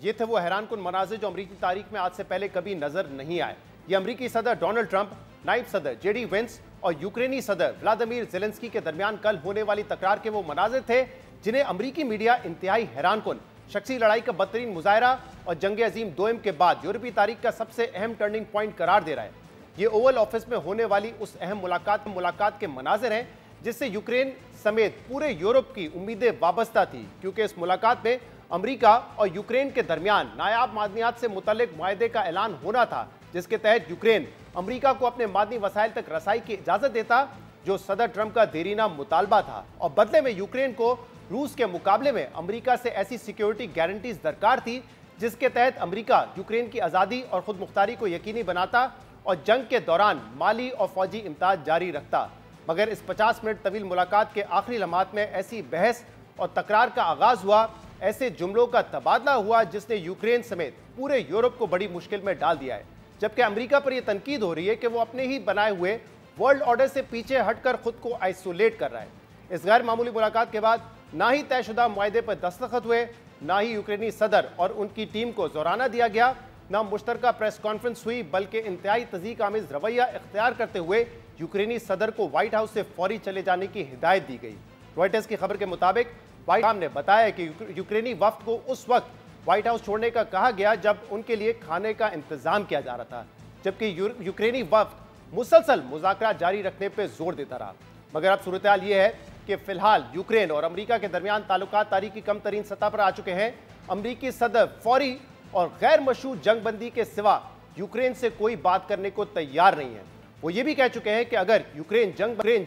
ये थे वो हैरानकुन मनाजिर जो अमरीकी तारीख में आज से पहले कभी नजर नहीं आए। ये अमरीकी सदर डोनाल्ड ट्रंप, नायब सदर जेडी वेंस और यूक्रेनी सदर व्लादिमीर ज़ेलेंस्की के दरमियान कल होने वाली तकरार के वो मनाजिर थे जिन्हें अमरीकी मीडिया इंतहाई हैरानकुन, शख्सी लड़ाई का बदतरीन मुजाहरा और जंग अजीम दोयम के बाद यूरोपीय तारीख का सबसे अहम टर्निंग पॉइंट करार दे रहा है। ये ओवल ऑफिस में होने वाली उस अहम मुलाकात के मनाजिर हैं जिससे यूक्रेन समेत पूरे यूरोप की उम्मीदें वाबस्ता थी, क्योंकि इस मुलाकात में अमेरिका और यूक्रेन के दरमियान नायाब मादनियात से मुतल्लिक मुआहदे का ऐलान होना था, जिसके तहत यूक्रेन अमेरिका को अपने मादनी वसाइल तक रसाई की इजाजत देता, जो सदर ट्रंप का देरीना मुतालबा था, और बदले में यूक्रेन को रूस के मुकाबले में अमेरिका से ऐसी सिक्योरिटी गारंटीज दरकार थी जिसके तहत अमेरिका यूक्रेन की आज़ादी और खुद मुख्तारी को यकीनी बनाता और जंग के दौरान माली और फौजी इमदाद जारी रखता। मगर इस 50 मिनट तवील मुलाकात के आखिरी लम्हात में ऐसी बहस और तकरार का आगाज हुआ, ऐसे जुमलों का तबादला हुआ जिसने यूक्रेन समेत पूरे यूरोप को बड़ी मुश्किल में डाल दिया है। जबकि अमेरिका पर यह तनकीद हो रही है कि वो अपने ही बनाए हुए वर्ल्ड ऑर्डर से पीछे हटकर खुद को आइसोलेट कर रहा है। इस गैर मामूली मुलाकात के बाद ना ही तयशुदा मुआहदे पर दस्तखत हुए, ना ही यूक्रेनी सदर और उनकी टीम को जोराना दिया गया, ना मुश्तरका प्रेस कॉन्फ्रेंस हुई, बल्कि इंतहाई तज़ीक आमिज़ रवैया इख्तियार करते हुए यूक्रेनी सदर को व्हाइट हाउस से फौरी चले जाने की हिदायत दी गई। रॉयटर्स की खबर के मुताबिक व्हाइट हाउस ने बताया कि यूक्रेनी वफ्द को उस वक्त व्हाइट हाउस छोड़ने का कहा गया जब उनके लिए खाने का इंतजाम किया जा रहा था, जबकि यूक्रेनी वफ्द मुसलसल मुज़ाकरा जारी रखने पर जोर देता रहा। मगर अब सूरत हाल ये है कि फिलहाल यूक्रेन और अमेरिका के दरमियान ताल्लुकात तारीख की कम तरीन सतह पर आ चुके हैं। अमरीकी सदर फौरी और गैर मशरूत जंगबंदी के सिवा यूक्रेन से कोई बात करने को तैयार नहीं है। वो ये भी कह चुके हैं कि अगर यूक्रेन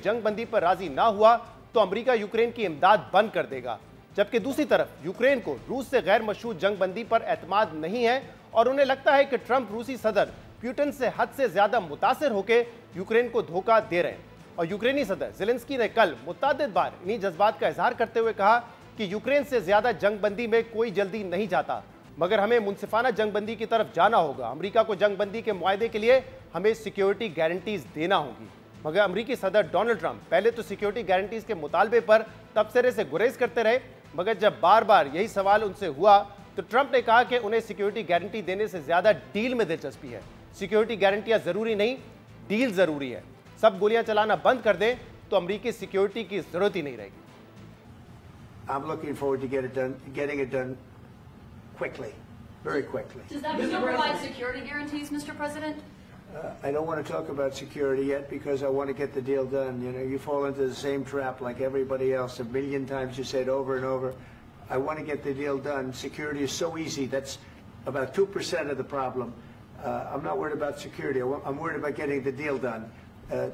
जंगबंदी पर राजी ना हुआ तो अमेरिका यूक्रेन की इमदाद बंद कर देगा। जबकि दूसरी तरफ यूक्रेन को रूस से गैर मशरूत जंगबंदी पर एतमाद नहीं है और उन्हें लगता है कि ट्रंप रूसी सदर पुतिन से हद से ज्यादा मुतासिर होकर यूक्रेन को धोखा दे रहे हैं। और यूक्रेनी सदर ज़ेलेंस्की ने कल मुतअद्दिद बार इन्हीं जज्बात का इजहार करते हुए कहा कि यूक्रेन से ज्यादा जंगबंदी में कोई जल्दी नहीं जाता, मगर हमें मुनसिफाना जंगबंदी की तरफ जाना होगा। अमेरिका को जंगबंदी के मुआहदे के लिए हमें सिक्योरिटी गारंटीज देना होगी। मगर अमेरिकी सदर डोनाल्ड ट्रंप पहले तो सिक्योरिटी गारंटीज के मुतालबे पर तबसरे से गुरेज करते रहे, मगर जब बार बार यही सवाल उनसे हुआ तो ट्रंप ने कहा कि उन्हें सिक्योरिटी गारंटी देने से ज्यादा डील में दिलचस्पी है। सिक्योरिटी गारंटियां जरूरी नहीं, डील जरूरी है। सब गोलियां चलाना बंद कर दें तो अमेरिकी सिक्योरिटी की जरूरत ही नहीं रहेगी। I'm looking forward to getting it done quickly, very quickly. Does that still provide security guarantees, Mr. President? I don't want to talk about security yet because I want to get the deal done. You know, you fall into the same trap like everybody else. A million times you say it over and over. I want to get the deal done. Security is so easy. That's about 2% of the problem. I'm not worried about security. I'm worried about getting the deal done.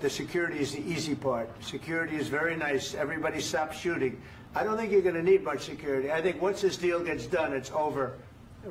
The security is the easy part. Security is very nice. Everybody stop shooting. I don't think you're going to need much security. I think once this deal gets done, it's over.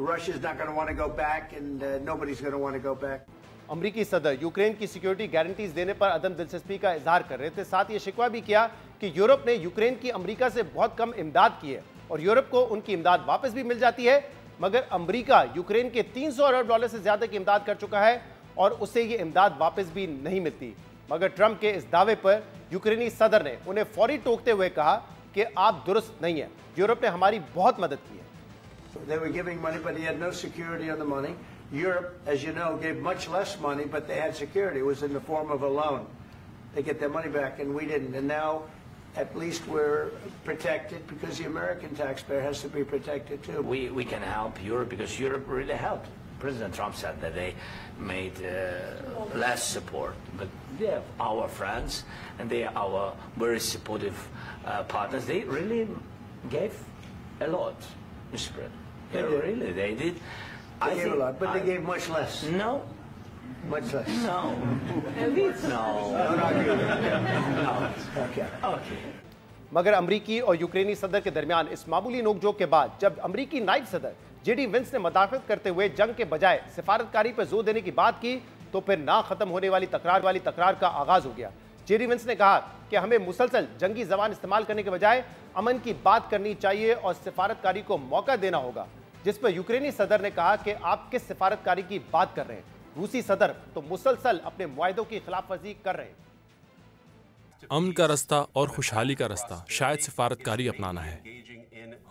Russia's not going to want to go back, and nobody's going to want to go back. अमरीकी सदर Ukraine की security guarantees देने पर अदम दिलचस्पी का इजहार कर रहे थे। साथ ये शिकवा भी किया कि यूरोप ने यूक्रेन की अमरीका से बहुत कम इमदाद की है और यूरोप को उनकी इमदाद वापस भी मिल जाती है, मगर अमरीका यूक्रेन के 300 अरब डॉलर से ज्यादा की इमदाद कर चुका है और उसे ये इमदाद वापस भी नहीं मिलती। मगर ट्रंप के इस दावे पर यूक्रेनी सदर ने उन्हें फौरी टोकते हुए कहा कि आप दुरुस्त नहीं है, यूरोप ने हमारी बहुत मदद की है। They were giving money, but he had no security on the money. Europe, as you know, gave much less money, but they had security. It was in the form of a loan. They get their money back, and we didn't. And now, at least we're protected because the American taxpayer has to be protected too. We can help Europe because Europe really helped. President Trump said that they made less support, but they are our friends and they are our very supportive partners. They really gave a lot, Mr. President. They did. They gave a lot, but they gave much less. No. Much less. No. No. Don't argue with me. No. Okay. Okay. मगर अमरीकी और यूक्रेनी सदर के दरमियान इस मामूली नोकझोंक के बाद जब अमरीकी नायब सदर जेडी वेंस ने मदाखलत करते हुए जंग के बजाय सिफारतकारी पर जोर देने की बात की तो फिर ना खत्म होने वाली तकरार का आगाज हो गया। जेडी वेंस ने कहा कि हमें मुसलसल जंगी जबान इस्तेमाल करने के बजाय अमन की बात करनी चाहिए और सिफारतकारी को मौका देना होगा, जिस पर यूक्रेनी सदर ने कहा कि आप किस सिफारतकारी की बात कर रहे हैं, रूसी सदर तो मुसलसल अपने मुआहदों की खिलाफ वर्जी कर रहे हैं। अमन का रास्ता और खुशहाली का रास्ता शायद सिफारतकारी अपनाना है।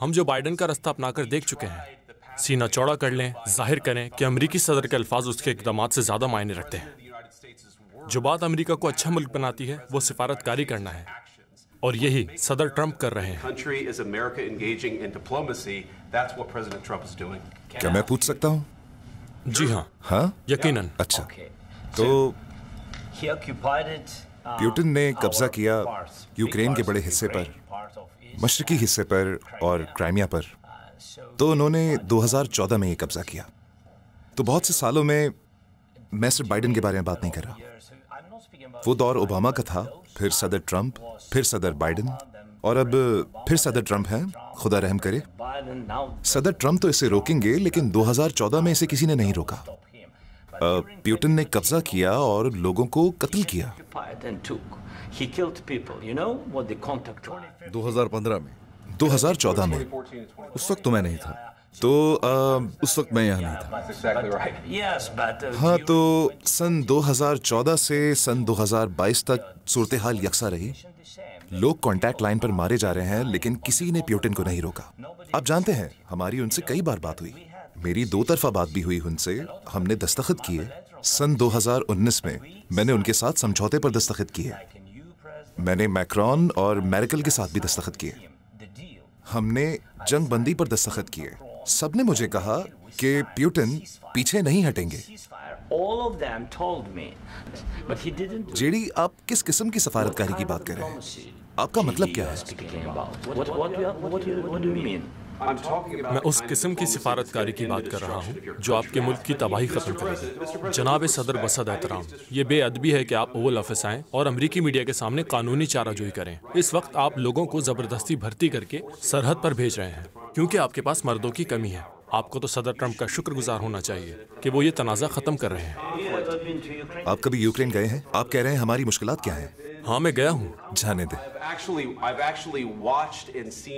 हम जो बाइडेन का रास्ता अपनाकर देख चुके हैं, सीना चौड़ा कर लें, जाहिर करें कि अमेरिकी सदर के अल्फाज उसके इक़दामात से ज़्यादा मायने रखते हैं। जो बात अमेरिका को अच्छा मुल्क बनाती है वो सिफारतकारी करना है, और यही सदर ट्रंप कर रहे हैं। क्या मैं पूछ सकता हूँ? जी हाँ। हाँ? यकीनन। अच्छा, तो प्यूटिन ने कब्जा किया यूक्रेन के बड़े हिस्से पर, मशरकी हिस्से पर और क्राइमिया पर। तो उन्होंने 2014 में ये कब्जा किया। तो बहुत से सालों में मैं सिर्फ बाइडेन के बारे में बात नहीं कर रहा। वो दौर ओबामा का था, फिर सदर ट्रंप, फिर सदर बाइडेन, और अब फिर सदर ट्रंप है। खुदा रहम करे। सदर ट्रंप तो इसे रोकेंगे, लेकिन 2014 में इसे किसी ने नहीं रोका। प्यूटिन ने कब्जा किया और लोगों को कत्ल किया। 2014 में उस वक्त तो मैं नहीं था। तो उस वक्त मैं यहाँ नहीं था। हाँ, तो सन 2014 से सन 2022 तक सूरत हाल यकसा रही। लोग कांटेक्ट लाइन पर मारे जा रहे हैं, लेकिन किसी ने प्यूटिन को नहीं रोका। आप जानते हैं, हमारी उनसे कई बार बात हुई। मेरी 2 तरफा बात भी हुई उनसे। हमने दस्तखत किए। सन 2019 में मैंने उनके साथ समझौते पर दस्तखत किए। मैंने मैक्रॉन और मेर्केल के साथ भी दस्तखत किए। हमने जंग बंदी पर दस्तखत किए। सबने मुझे कहा कि प्यूटिन पीछे नहीं हटेंगे। जेडी, आप किस किस्म की सफारतकारी की बात कर रहे हैं? आपका मतलब क्या है? मैं उस किस्म की सिफारतकारी की बात कर रहा हूँ जो आपके मुल्क की तबाही खत्म करेगी। जनाब सदर बसद एहतराम, ये बेअदबी है कि आप ओवल ऑफिस आएं और अमरीकी मीडिया के सामने कानूनी चाराजोई करें। इस वक्त आप लोगों को जबरदस्ती भर्ती करके सरहद पर भेज रहे हैं क्योंकि आपके पास मर्दों की कमी है। आपको तो सदर ट्रंप का शुक्रगुजार होना चाहिए कि वो ये तनाज़ा खत्म कर रहे हैं। आप कभी यूक्रेन गए हैं? आप कह रहे हैं हमारी मुश्किलात क्या हैं? हाँ, मैं गया हूँ। जाने दे।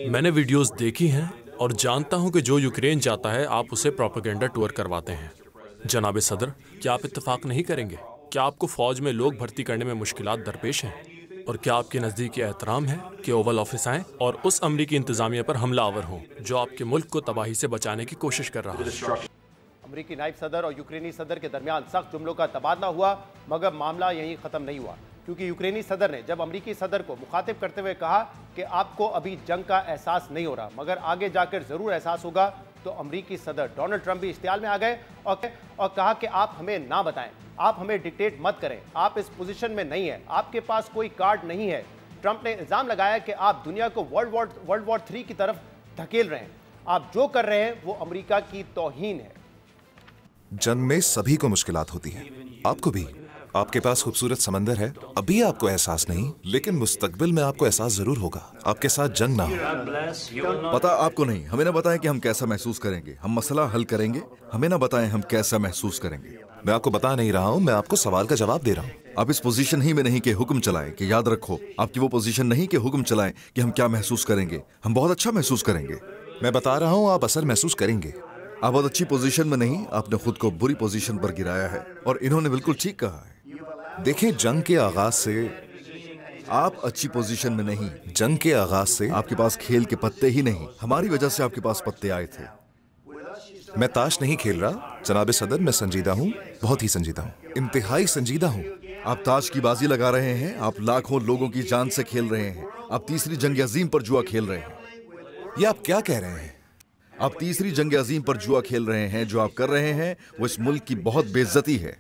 मैंने वीडियोस देखी हैं और जानता हूँ कि जो यूक्रेन जाता है आप उसे प्रोपेगेंडा टूर करवाते हैं। जनाब सदर, क्या आप इत्तेफाक नहीं करेंगे? क्या आपको फौज में लोग भर्ती करने में मुश्किलात दरपेश हैं? और क्या आपके नज़दीक एहतराम है कि ओवल ऑफिस आएं और उस अमरीकी इंतजामिया पर हमला आवर हों जो आपके मुल्क को तबाही से बचाने की कोशिश कर रहा है? अमरीकी नायब सदर और यूक्रेनी सदर के दरमियान सख्त जुमलों का तबादला हुआ, मगर मामला यहीं ख़त्म नहीं हुआ, क्योंकि यूक्रेनी सदर ने जब अमरीकी सदर को मुखातिब करते हुए कहा कि आपको अभी जंग का एहसास नहीं हो रहा, मगर आगे जाकर ज़रूर एहसास होगा, तो अमरीकी सदर डोनाल्ड ट्रंप भी इश्तियाल में आ गए और कहा कि आप हमें ना बताएं, आप हमें डिक्टेट मत करें, आप इस पोजीशन में नहीं है, आपके पास कोई कार्ड नहीं है। ट्रंप ने इल्ज़ाम लगाया कि आप दुनिया को वर्ल्ड वॉर 3 की तरफ धकेल रहे हैं। आप जो कर रहे हैं वो अमेरिका की तौहीन है। जंग में सभी को मुश्किलात होती है, आपको भी। आपके पास खूबसूरत समंदर है, अभी आपको एहसास नहीं, लेकिन मुस्तकबिल में आपको एहसास जरूर होगा। आपके साथ जंग ना हो। पता आपको नहीं, हमें ना बताएं कि हम कैसा महसूस करेंगे। हम मसला हल करेंगे, हमें ना बताएं हम कैसा महसूस करेंगे। मैं आपको बता नहीं रहा हूँ, मैं आपको सवाल का जवाब दे रहा हूँ। आप इस पोजीशन ही में नहीं कि हुक्म चलाएं, कि याद रखो आपकी वो पोजीशन नहीं कि हुक्म चलाएं कि हम क्या महसूस करेंगे। हम बहुत अच्छा महसूस करेंगे। मैं बता रहा हूँ, आप असर महसूस करेंगे। आप बहुत अच्छी पोजीशन में नहीं, आपने खुद को बुरी पोजीशन पर गिराया है, और इन्होंने बिल्कुल ठीक कहा है। देखिए, जंग के आगाज से आप अच्छी पोजीशन में नहीं। जंग के आगाज से आपके पास खेल के पत्ते ही नहीं, हमारी वजह से आपके पास पत्ते आए थे। मैं ताश नहीं खेल रहा जनाब सदर, मैं संजीदा हूँ, बहुत ही संजीदा हूँ, इंतहाई संजीदा हूँ। आप ताश की बाजी लगा रहे हैं, आप लाखों लोगों की जान से खेल रहे हैं, आप तीसरी जंग अजीम पर जुआ खेल रहे हैं। ये आप क्या कह रहे हैं? आप तीसरी जंग अजीम पर जुआ खेल रहे हैं। जो आप कर रहे हैं वो इस मुल्क की बहुत बेइज्जती है।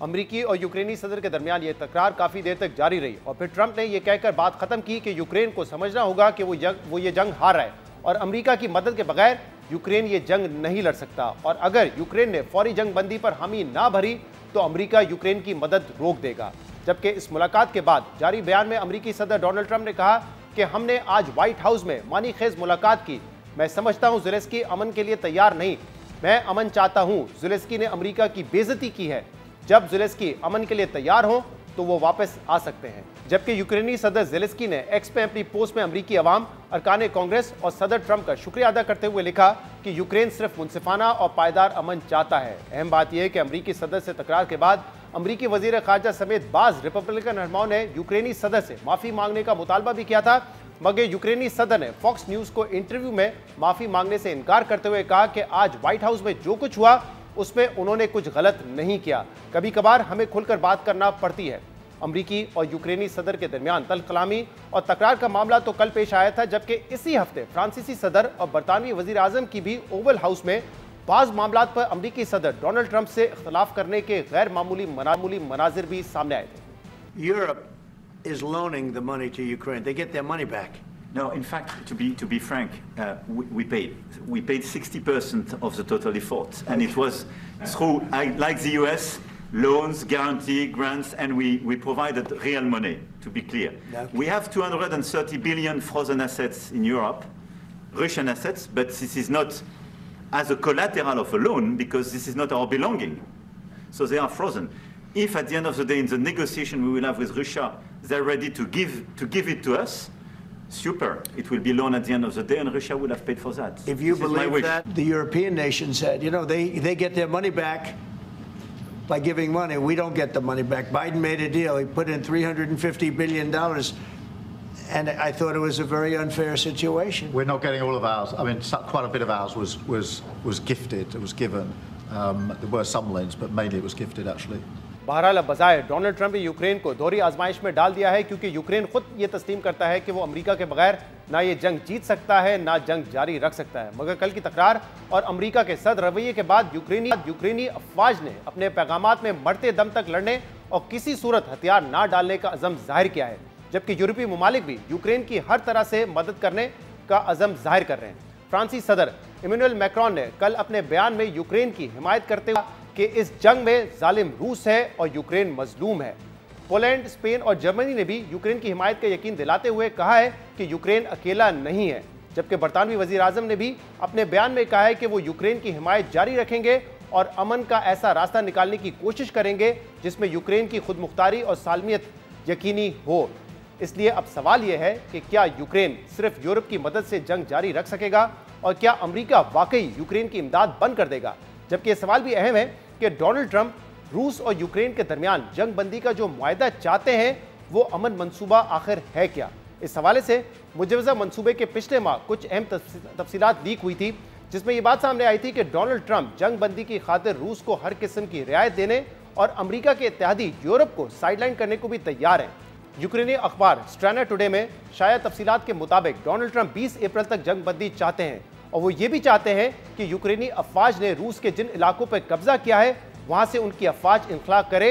अमरीकी और यूक्रेनी सदर के दरमियान ये तकरार काफ़ी देर तक जारी रही और फिर ट्रंप ने यह कहकर बात खत्म की कि यूक्रेन को समझना होगा कि वो ये जंग हार रहा है और अमेरिका की मदद के बगैर यूक्रेन ये जंग नहीं लड़ सकता, और अगर यूक्रेन ने फौरी जंग बंदी पर हामी ना भरी तो अमेरिका यूक्रेन की मदद रोक देगा। जबकि इस मुलाकात के बाद जारी बयान में अमरीकी सदर डोनाल्ड ट्रंप ने कहा कि हमने आज व्हाइट हाउस में मानीखेज मुलाकात की। मैं समझता हूं ज़ेलेंस्की अमन के लिए तैयार नहीं, मैं अमन चाहता हूं। ज़ेलेंस्की ने अमेरिका की बेइज्जती की है। जब ज़ेलेंस्की अमन के लिए तैयार हो तो वो वापस आ सकते हैं। जबकि यूक्रेनी सदर ज़ेलेंस्की ने एक्स पे अपनी पोस्ट में अमरीकी अवाम, अरकान कांग्रेस और सदर ट्रंप का शुक्रिया अदा करते हुए लिखा कि यूक्रेन सिर्फ मुनसिफाना और पायदार अमन चाहता है। अहम बात यह है कि अमरीकी सदर से तकरार के बाद अमरीकी वजीर खारजा समेत बाज़ रिपब्लिकन रहनुमाओं ने यूक्रेनी सदर से माफ़ी मांगने का मुतालबा भी किया था। मगर यूक्रेनी सदर ने फॉक्स न्यूज को इंटरव्यू में माफी मांगने से इनकार करते हुए कहा कि आज व्हाइट हाउस में जो कुछ हुआ उसमें उन्होंने कुछ गलत नहीं किया। कभी कभार हमें खुलकर बात करना पड़ती है। अमरीकी और यूक्रेनी सदर के दरमियान तलकलामी और तकरार का मामला तो कल पेश आया था, जबकि इसी हफ्ते फ्रांसीसी सदर और बरतानवी वजीर आजम की भी ओवल हाउस में बाज मामलात पर अमरीकी सदर डोनाल्ड ट्रंप से इख्तलाफ करने के गैर मामूली मनाजिर भी सामने आए थे। Europe is loaning the money to Ukraine. They get their money back. No, in fact, to be frank, we paid 60% of the total effort, and it was through, like the US, loans, guarantee, grants, and we provided real money. To be clear, okay. We have 230 billion frozen assets in Europe, Russian assets, but this is not as a collateral of a loan because this is not our belonging. So they are frozen. If at the end of the day in the negotiation we will have with Russia, they're ready to give it to us, super. It will be loan at the end of the day and Russia will have paid for that. If you believe that, the European nations said, you know, they get their money back by giving money. We don't get the money back. Biden made a deal. He put in $350 billion. And I thought it was a very unfair situation. We're not getting all of ours. I mean, quite a bit of ours was gifted. It was given. There were some loans, but mainly it was gifted, actually. बहरहाल अब बजाय Donald Trump ने Ukraine को दोहरी आजमाइश में डाल दिया है, क्योंकि यूक्रेन खुद ये तस्लीम करता है कि वो अमेरिका के बगैर ना ये जंग जीत सकता है ना जंग जारी रख सकता है। मगर कल की तकरार और अमेरिका के सख्त रवैये के बाद यूक्रेनी अफवाज ने अपने पैगामात में मरते दम तक लड़ने और किसी सूरत हथियार ना डालने का अज़म जाहिर किया है, जबकि यूरोपीय ममालिक भी यूक्रेन की हर तरह से मदद करने का अज़म जाहिर कर रहे हैं। फ्रांसी सदर इमैनुअल मैक्रोन ने कल अपने बयान में यूक्रेन की हिमायत करते हुए कि इस जंग में जालिम रूस है और यूक्रेन मजलूम है। पोलैंड, स्पेन और जर्मनी ने भी यूक्रेन की हिमायत का यकीन दिलाते हुए कहा है कि यूक्रेन अकेला नहीं है, जबकि बरतानवी वजीर आजम ने भी अपने बयान में कहा है कि वो यूक्रेन की हिमायत जारी रखेंगे और अमन का ऐसा रास्ता निकालने की कोशिश करेंगे जिसमें यूक्रेन की खुद मुख्तारी और सालमियत यकीनी हो। इसलिए अब सवाल यह है कि क्या यूक्रेन सिर्फ यूरोप की मदद से जंग जारी रख सकेगा और क्या अमेरिका वाकई यूक्रेन की इमदाद बंद कर देगा? जबकि यह सवाल भी अहम है कि डोनाल्ड ट्रंप रूस और यूक्रेन के दरमियान जंग बंदी का जो मुआहदा चाहते हैं वो अमन मंसूबा आखिर है क्या? इस हवाले से मुजवजा मंसूबे के पिछले माह कुछ अहम तफसीलात लीक हुई थी, जिसमें यह बात सामने आई थी कि डोनाल्ड ट्रंप जंग बंदी की खातिर रूस को हर किस्म की रियायत देने और अमेरिका के इत्तेहादी यूरोप को साइडलाइन करने को भी तैयार हैं। यूक्रेनी अखबार स्ट्रैना टुडे में शाया तफसीलात के मुताबिक डोनाल्ड ट्रंप 20 अप्रैल तक जंग बंदी चाहते हैं और वो ये भी चाहते हैं कि यूक्रेनी अफवाज ने रूस के जिन इलाकों पर कब्जा किया है वहां से उनकी अफवाज इनखला करे,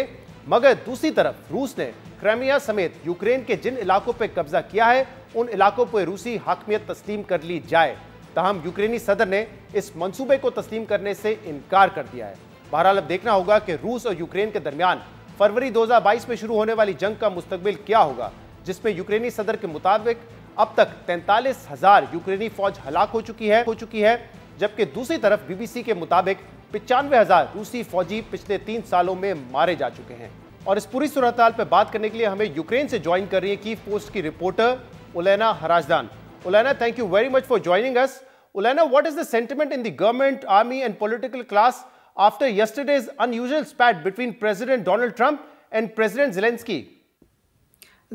मगर दूसरी तरफ रूस ने क्राइमिया समेत यूक्रेन के जिन इलाकों पर कब्जा किया है उन इलाकों पर रूसी हाकमियत तस्लीम कर ली जाए। ताहम यूक्रेनी सदर ने इस मंसूबे को तस्लीम करने से इनकार कर दिया है। बहरहाल अब देखना होगा कि रूस और यूक्रेन के दरमियान फरवरी 2022 में शुरू होने वाली जंग का मुस्तकबिल क्या होगा, जिसमें यूक्रेनी सदर के मुताबिक अब तक 43,000 यूक्रेनी फौज हलाक हो चुकी है, जबकि दूसरी तरफ बीबीसी के मुताबिक 95,000 रूसी फौजी पिछले 3 सालों में मारे जा चुके हैं। और इस पूरी सूरत हाल पर बात करने के लिए हमें यूक्रेन से ज्वाइन कर रही है कीव पोस्ट की reporter Ulyana Hrazhdan. Ulyana, thank you very much for joining us. Ulyana, what is the sentiment in the government, army and political class after yesterday's unusual spat between President Donald Trump and President Zelensky?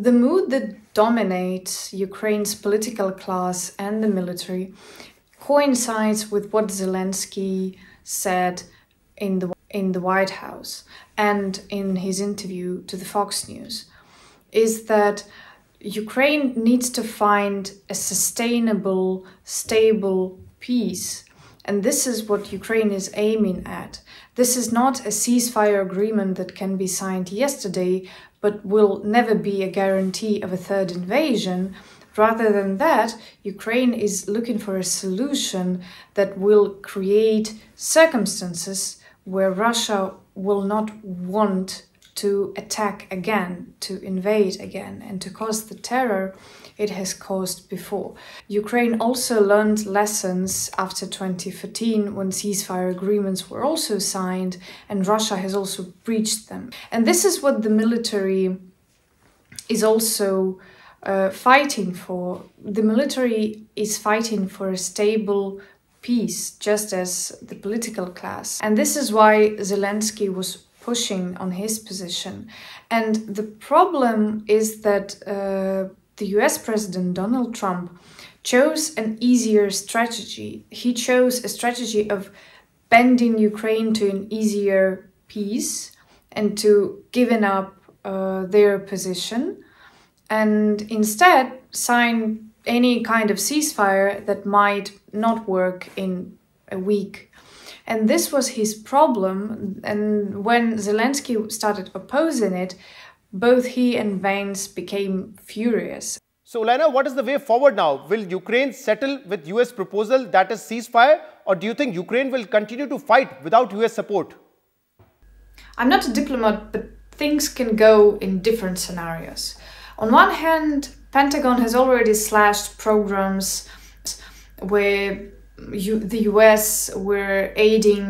The mood that dominates Ukraine's political class and the military coincides with what Zelensky said in the White House and in his interview to the Fox News, is that Ukraine needs to find a sustainable, stable peace. And this is what Ukraine is aiming at. This is not a ceasefire agreement that can be signed yesterday, but will never be a guarantee of a third invasion. Rather than that, Ukraine is looking for a solution that will create circumstances where Russia will not want to attack again, to invade again, and to cause the terror it has caused before. Ukraine also learned lessons after 2014 when ceasefire agreements were also signed and Russia has also breached them. And this is what the military is also fighting for. The military is fighting for a stable peace, just as the political class. And this is why Zelensky was pushing on his position. And the problem is that the US President Donald Trump chose an easier strategy. He chose a strategy of bending Ukraine to an easier peace and to giving up their position, and instead sign any kind of ceasefire that might not work in a week. And this was his problem, and when Zelensky started opposing it, both he and Vance became furious. So, Lena, what is the way forward now? Will Ukraine settle with US proposal that is ceasefire, or do you think Ukraine will continue to fight without US support? I'm not a diplomat, but things can go in different scenarios. On one hand, Pentagon has already slashed programs where the US were aiding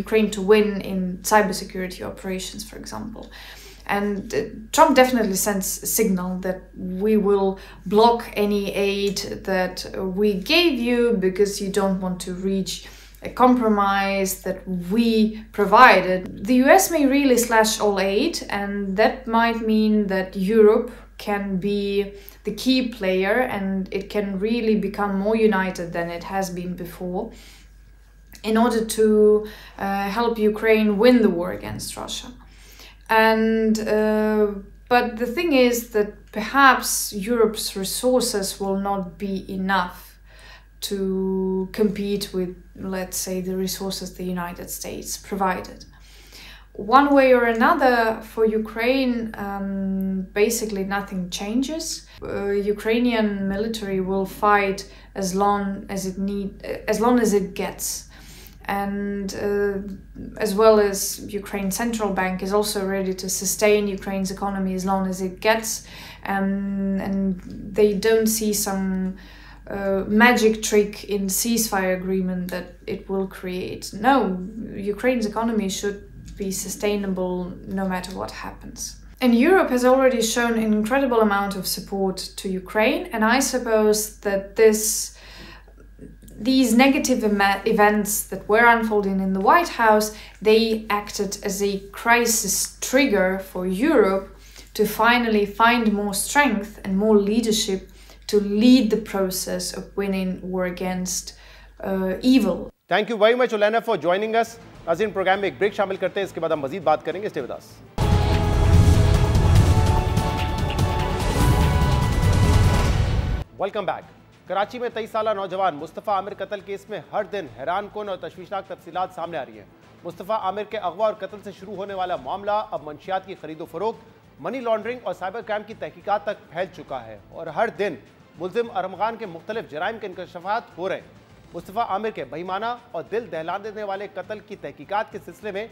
Ukraine to win in cybersecurity operations, for example. And Trump definitely sends a signal that we will block any aid that we gave you because you don't want to reach a compromise that we provided. The US may really slash all aid, and that might mean that Europe can be the key player and it can really become more united than it has been before in order to help Ukraine win the war against Russia. And but the thing is that perhaps Europe's resources will not be enough to compete with, let's say, the resources the United States provided. One way or another, for Ukraine, basically nothing changes. Ukrainian military will fight as long as it gets. And as well as Ukraine's central bank is also ready to sustain Ukraine's economy as long as it gets, and they don't see some magic trick in ceasefire agreement that it will create. No, Ukraine's economy should be sustainable no matter what happens. And Europe has already shown an incredible amount of support to Ukraine, and I suppose that these negative events that were unfolding in the White House, they acted as a crisis trigger for Europe to finally find more strength and more leadership to lead the process of winning war against evil. Thank you very much, Olena, for joining us. नाज़रीन, programme में एक break शामिल करते हैं, इसके बाद हम मजीद बात करेंगे. Stay with us. Welcome back. Karachi में 23 साला नौजवान मुस्तफ़ा आमिर कत्ल केस में हर दिन हैरानकुन और तशवीशनाक तफसीलात सामने आ रही हैं. मुस्तफ़ा आमिर के अगवा और कत्ल से शुरू होने वाला मामला अब मंशियात की खरीदो फरोख्त, मनी लॉन्ड्रिंग और साइबर क्राइम की तहकीकात तक फैल चुका है और हर दिन मुल्जिम अरमगान के मुख्तलिफ जराइम के इंकशाफात हो रहे हैं. मुस्तफ़ा आमिर के बेईमाना और दिल दहला देने वाले कत्ल की तहकीकात के सिलसिले में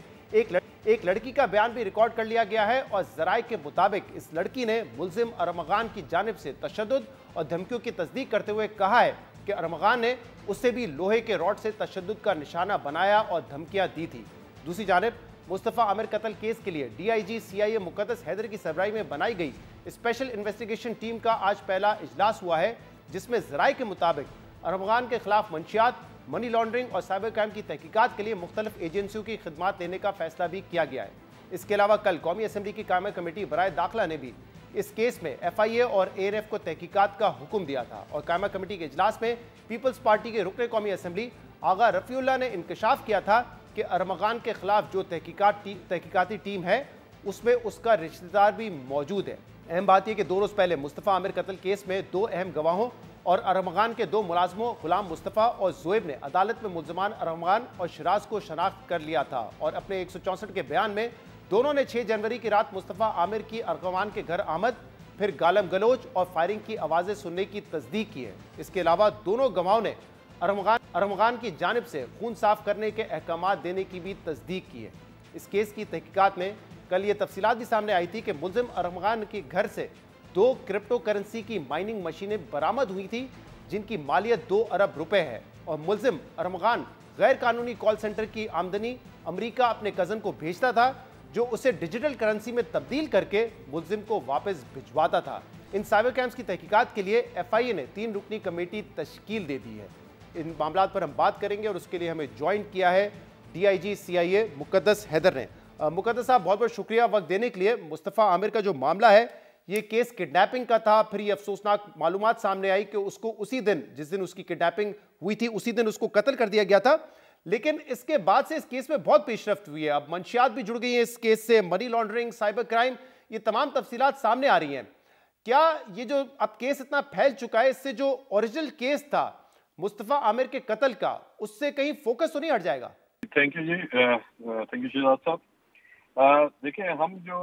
एक लड़की का बयान भी रिकॉर्ड कर लिया गया है और ज़राए के मुताबिक इस लड़की ने मुल्जिम अरमगान की जानिब से तशद्दुद और धमकियों की तस्दीक करते हुए कहा है कि अरमगान ने उससे भी लोहे के रॉड से तशद्दुद का निशाना बनाया और धमकियां दी थी. दूसरी जानिब मुस्तफ़ा आमिर कत्ल केस के लिए DIG CIA मुक़द्दस हैदर की सरबराही में बनाई गई स्पेशल इन्वेस्टिगेशन टीम का आज पहला इजलास हुआ है, जिसमें ज़राए के मुताबिक अरमगान के खिलाफ मंशियात, मनी लॉन्ड्रिंग और साइबर क्राइम की तहकीकात के लिए मुख्तलिफ एजेंसियों की खिदमात लेने का फैसला भी किया गया है. इसके अलावा कल कौमी असम्बली की कायम कमेटी बराए दाखिला ने भी इस केस में FIA और ANF को तहकीकात का हुक्म दिया था और कायम कमेटी के इजलास में पीपल्स पार्टी के रुकन कौमी असम्बली आगा रफ़ीउल्लाह ने इंकशाफ किया था कि अरमगान के खिलाफ जो तहकीकाती टीम है उसमें उसका रिश्तेदार भी मौजूद है. अहम बात यह कि 2 रोज़ पहले मुस्तफ़ा आमिर कत्ल केस में 2 अहम गवाहों और अरमगान के 2 मुलाजमों गुलाम मुस्तफ़ा और ज़ुएब ने अदालत में मुल्ज़मान अरमगान और शिराज को शनाख्त कर लिया था और अपने 164 के बयान में दोनों ने 6 जनवरी की रात मुस्तफ़ा आमिर की अरमगान के घर आमद, फिर गालम गलोच और फायरिंग की आवाज़ें सुनने की तस्दीक की है. इसके अलावा दोनों गवाहों ने अरमगान की जानिब से खून साफ करने के अहकामात देने की भी तस्दीक की है. इस केस की तहकीकात में कल ये तफसीलात भी सामने आई थी कि मुल्ज़िम अरमगान के घर से 2 क्रिप्टो करेंसी की माइनिंग मशीनें बरामद हुई थी जिनकी मालियत 2 अरब रुपए है और मुल्ज़िम अरमगान गैर कानूनी कॉल सेंटर की आमदनी अमेरिका अपने कज़न को भेजता था जो उसे डिजिटल करेंसी में तब्दील करके मुल्ज़िम को वापस भिजवाता था. इन साइबर क्राइम्स की तहकीकात के लिए FIA ने 3 रुकनी कमेटी तश्कील दे दी है. इन मामलों पर हम बात करेंगे और उसके लिए हमें ज्वाइन किया है DIG CIA मुक़द्दस हैदर ने. मुक़द्दस साहब, बहुत बहुत शुक्रिया वक्त देने के लिए. मुस्तफ़ा आमिर का जो मामला है ये केस किडनैपिंग का था। फिर ये अफसोसनाक मालूमात सामने आई कि उसको उसी दिन, जिस दिन उसकी किडनैपिंग हुई थी, उसी दिन उसको कत्ल कर दिया गया था। लेकिन इसके बाद से इस केस में बहुत पेशरफ्त हुई है। अब मंशियात भी जुड़ गई हैं इस केस से, मनी लॉन्ड्रिंग, साइबर क्राइम, ये तमाम तफसीलात सामने आ रही हैं। क्या ये जो अब केस इतना फैल चुका है, इससे जो ओरिजिनल केस था मुस्तफा आमिर के कत्ल का, उससे कहीं फोकस तो नहीं हट जाएगा? Thank you ji, thank you Shahzad साहब। देखिए, हम जो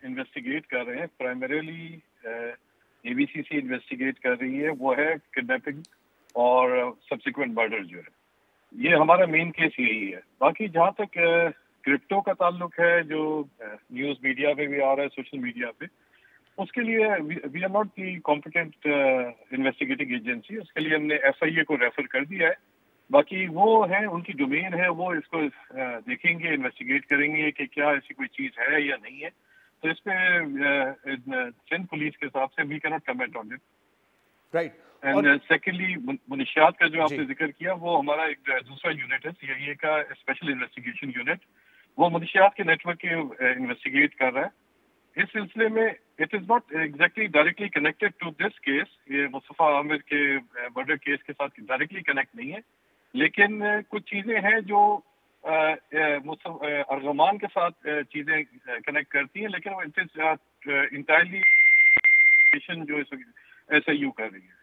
इन्वेस्टिगेट कर रहे हैं, प्राइमरीली एबीसीसी इन्वेस्टिगेट कर रही है, वो है किडनैपिंग और सब्सिक्वेंट मर्डर जो है, ये हमारा मेन केस यही है। बाकी जहाँ तक क्रिप्टो का ताल्लुक है, जो न्यूज़ मीडिया पे भी आ रहा है, सोशल मीडिया पे, उसके लिए we are not the competent investigating agency. उसके लिए हमने एफआईए को रेफर कर दिया है। बाकी वो है, उनकी डोमेन है, वो इसको देखेंगे, इन्वेस्टिगेट करेंगे कि क्या ऐसी कोई चीज़ है या नहीं है। तो इस पे सिंध पुलिस के हिसाब से we can not comment on it. Right. And secondly, मुनिशियात का जो आपने जिक्र किया, वो हमारा एक दूसरा यूनिट है, सीआईए का स्पेशल इन्वेस्टिगेशन यूनिट। वो मुनिशियात के नेटवर्क के इन्वेस्टिगेट कर रहा है। इस सिलसिले में it is not exactly directly connected to this case, ये मुस्तफा आमिर के मर्डर केस के साथ डायरेक्टली कनेक्ट नहीं है, लेकिन कुछ चीजें हैं जो अर्गमान के साथ चीजें कनेक्ट करती हैं, लेकिन वो इट इज इंटायरली जो एसआईयू कर रही है।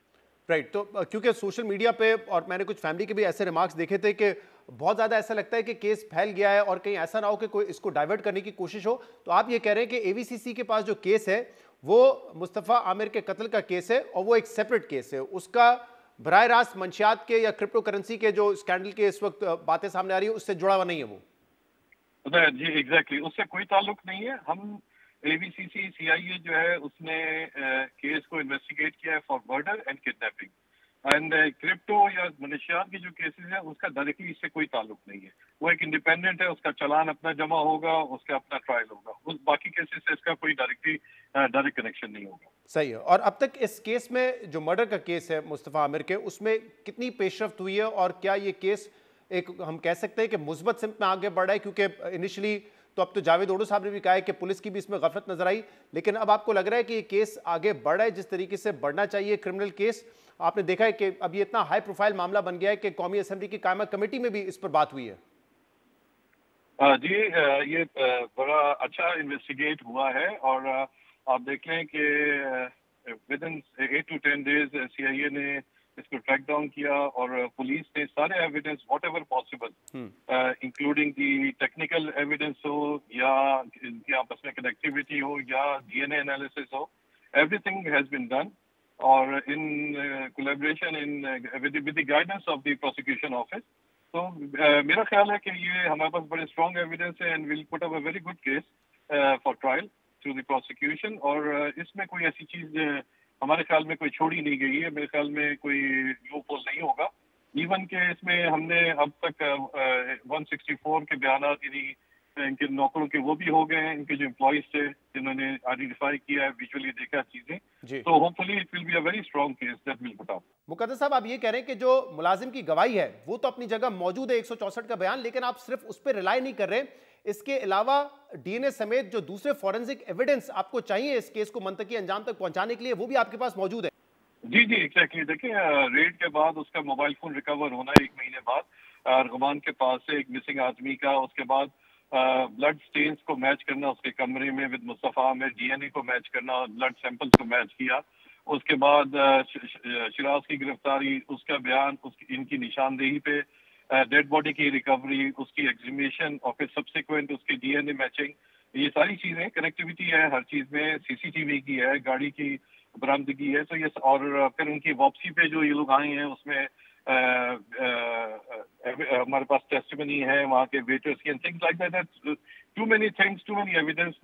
राइट। तो क्योंकि सोशल मीडिया पे, और मैंने कुछ फैमिली के भी ऐसे रिमार्क्स देखे थे कि बहुत ज़्यादा ऐसा लगता है कि केस फैल गया है और कहीं ऐसा ना हो कि कोई इसको डाइवर्ट करने की कोशिश हो। तो आप ये कह रहे हैं कि एवीसीसी के पास जो केस है वो मुस्तफ़ा आमिर के कत्ल का केस है और वो एक सेपरेट केस है, उसका बराह रास्त मंशियात के या क्रिप्टो करेंसी के जो स्कैंडल के इस वक्त बातें सामने आ रही है उससे जुड़ा हुआ नहीं है वो? जी एग्जैक्टली, उससे कोई ताल्लुक नहीं है। हम एबीसीसी सीआईए जो है उसने केस को इन्वेस्टिगेट किया है for murder and kidnapping, and crypto या मनशियात के जो केसेस हैं उसका डायरेक्टली इससे कोई ताल्लुक नहीं है। वो एक इंडिपेंडेंट है, उसका चालान अपना जमा होगा, उसका अपना ट्रायल होगा। उस बाकी केसेस से इसका कोई डायरेक्ट कनेक्शन नहीं होगा। सही है। और अब तक इस केस में जो मर्डर का केस है मुस्तफ़ा आमिर के, उसमें कितनी पेशरफ्त हुई है और क्या ये केस एक हम कह सकते हैं कि मुस्बत सिमत में आगे बढ़ रहा है? क्योंकि इनिशियली तो अब तो जावेद ओडो साहब ने भी कहा है कि पुलिस की भी इसमें गफलत नजर आई, लेकिन अब आपको लग रहा है कि ये केस आगे बढ़ रहा है जिस तरीके से बढ़ना चाहिए क्रिमिनल केस? आपने देखा है कि अब ये इतना हाई प्रोफाइल मामला बन गया है कि कौमी असेंबली की कायमा कमेटी में भी इस पर बात हुई है। जी, ये बड़ा अच्छा इन्वेस्टिगेट हुआ है और आप देख लें कि with in 8 to 10 days CIA ने इसको ट्रैक डाउन किया और पुलिस ने सारे evidence what ever possible, including the technical evidence हो या इनकी आपस में कनेक्टिविटी हो या डीएनए एनालिसिस हो, एवरीथिंग हैज बीन डन और in collaboration with the guidance of the prosecution office. तो मेरा ख्याल है कि ये हमारे पास बड़े स्ट्रॉन्ग एविडेंस है and will put up a very good case for trial through the prosecution. और इसमें कोई ऐसी चीज हमारे ख्याल में कोई छोड़ी नहीं गई है, मेरे ख्याल में कोई लूप होल नहीं होगा। इवन के इसमें हमने अब तक 164 के बयान इनके नौकरों के वो भी हो गए हैं, इनके जो एम्प्लॉइज थे जिन्होंने आइडेंटिफाई किया है, विजुअली देखा चीजें, तो hopefully it will be a very strong case that will put up. Muqaddas साहब, आप ये कह रहे हैं कि जो मुलाजिम की गवाही है वो तो अपनी जगह मौजूद है, 164 का बयान, लेकिन आप सिर्फ उस पर रिलाई नहीं कर रहे, इसके अलावा डीएनए समेत जो दूसरे फॉरेंसिक एविडेंस आपको चाहिए इस केस को मंतकी अंजाम तक पहुंचाने के लिए, वो भी आपके पास मौजूद है? जी जी एग्जैक्टली। देखिए, रेड के बाद उसका मोबाइल फोन रिकवर होना 1 महीने बाद, अर्गमान के पास से एक मिसिंग आदमी का, उसके बाद ब्लड स्टेन्स को मैच करना उसके कमरे में विद मुस्तफा में, डीएनए को मैच करना, ब्लड सैंपल्स को मैच किया, उसके बाद शिराज की गिरफ्तारी, उसका बयान, उसकी इनकी निशानदेही पे डेड बॉडी की रिकवरी, उसकी एग्जीमेशन और फिर सब्सिक्वेंट उसकी डीएनए मैचिंग, ये सारी चीजें, कनेक्टिविटी है हर चीज में, सीसीटीवी की है, गाड़ी की बरामदगी है। तो ये और फिर उनकी वापसी पे जो ये लोग आए हैं उसमें हमारे पास टेस्टिमनी है वहाँ के वेटर्स की, things like that, too many things, too many evidence,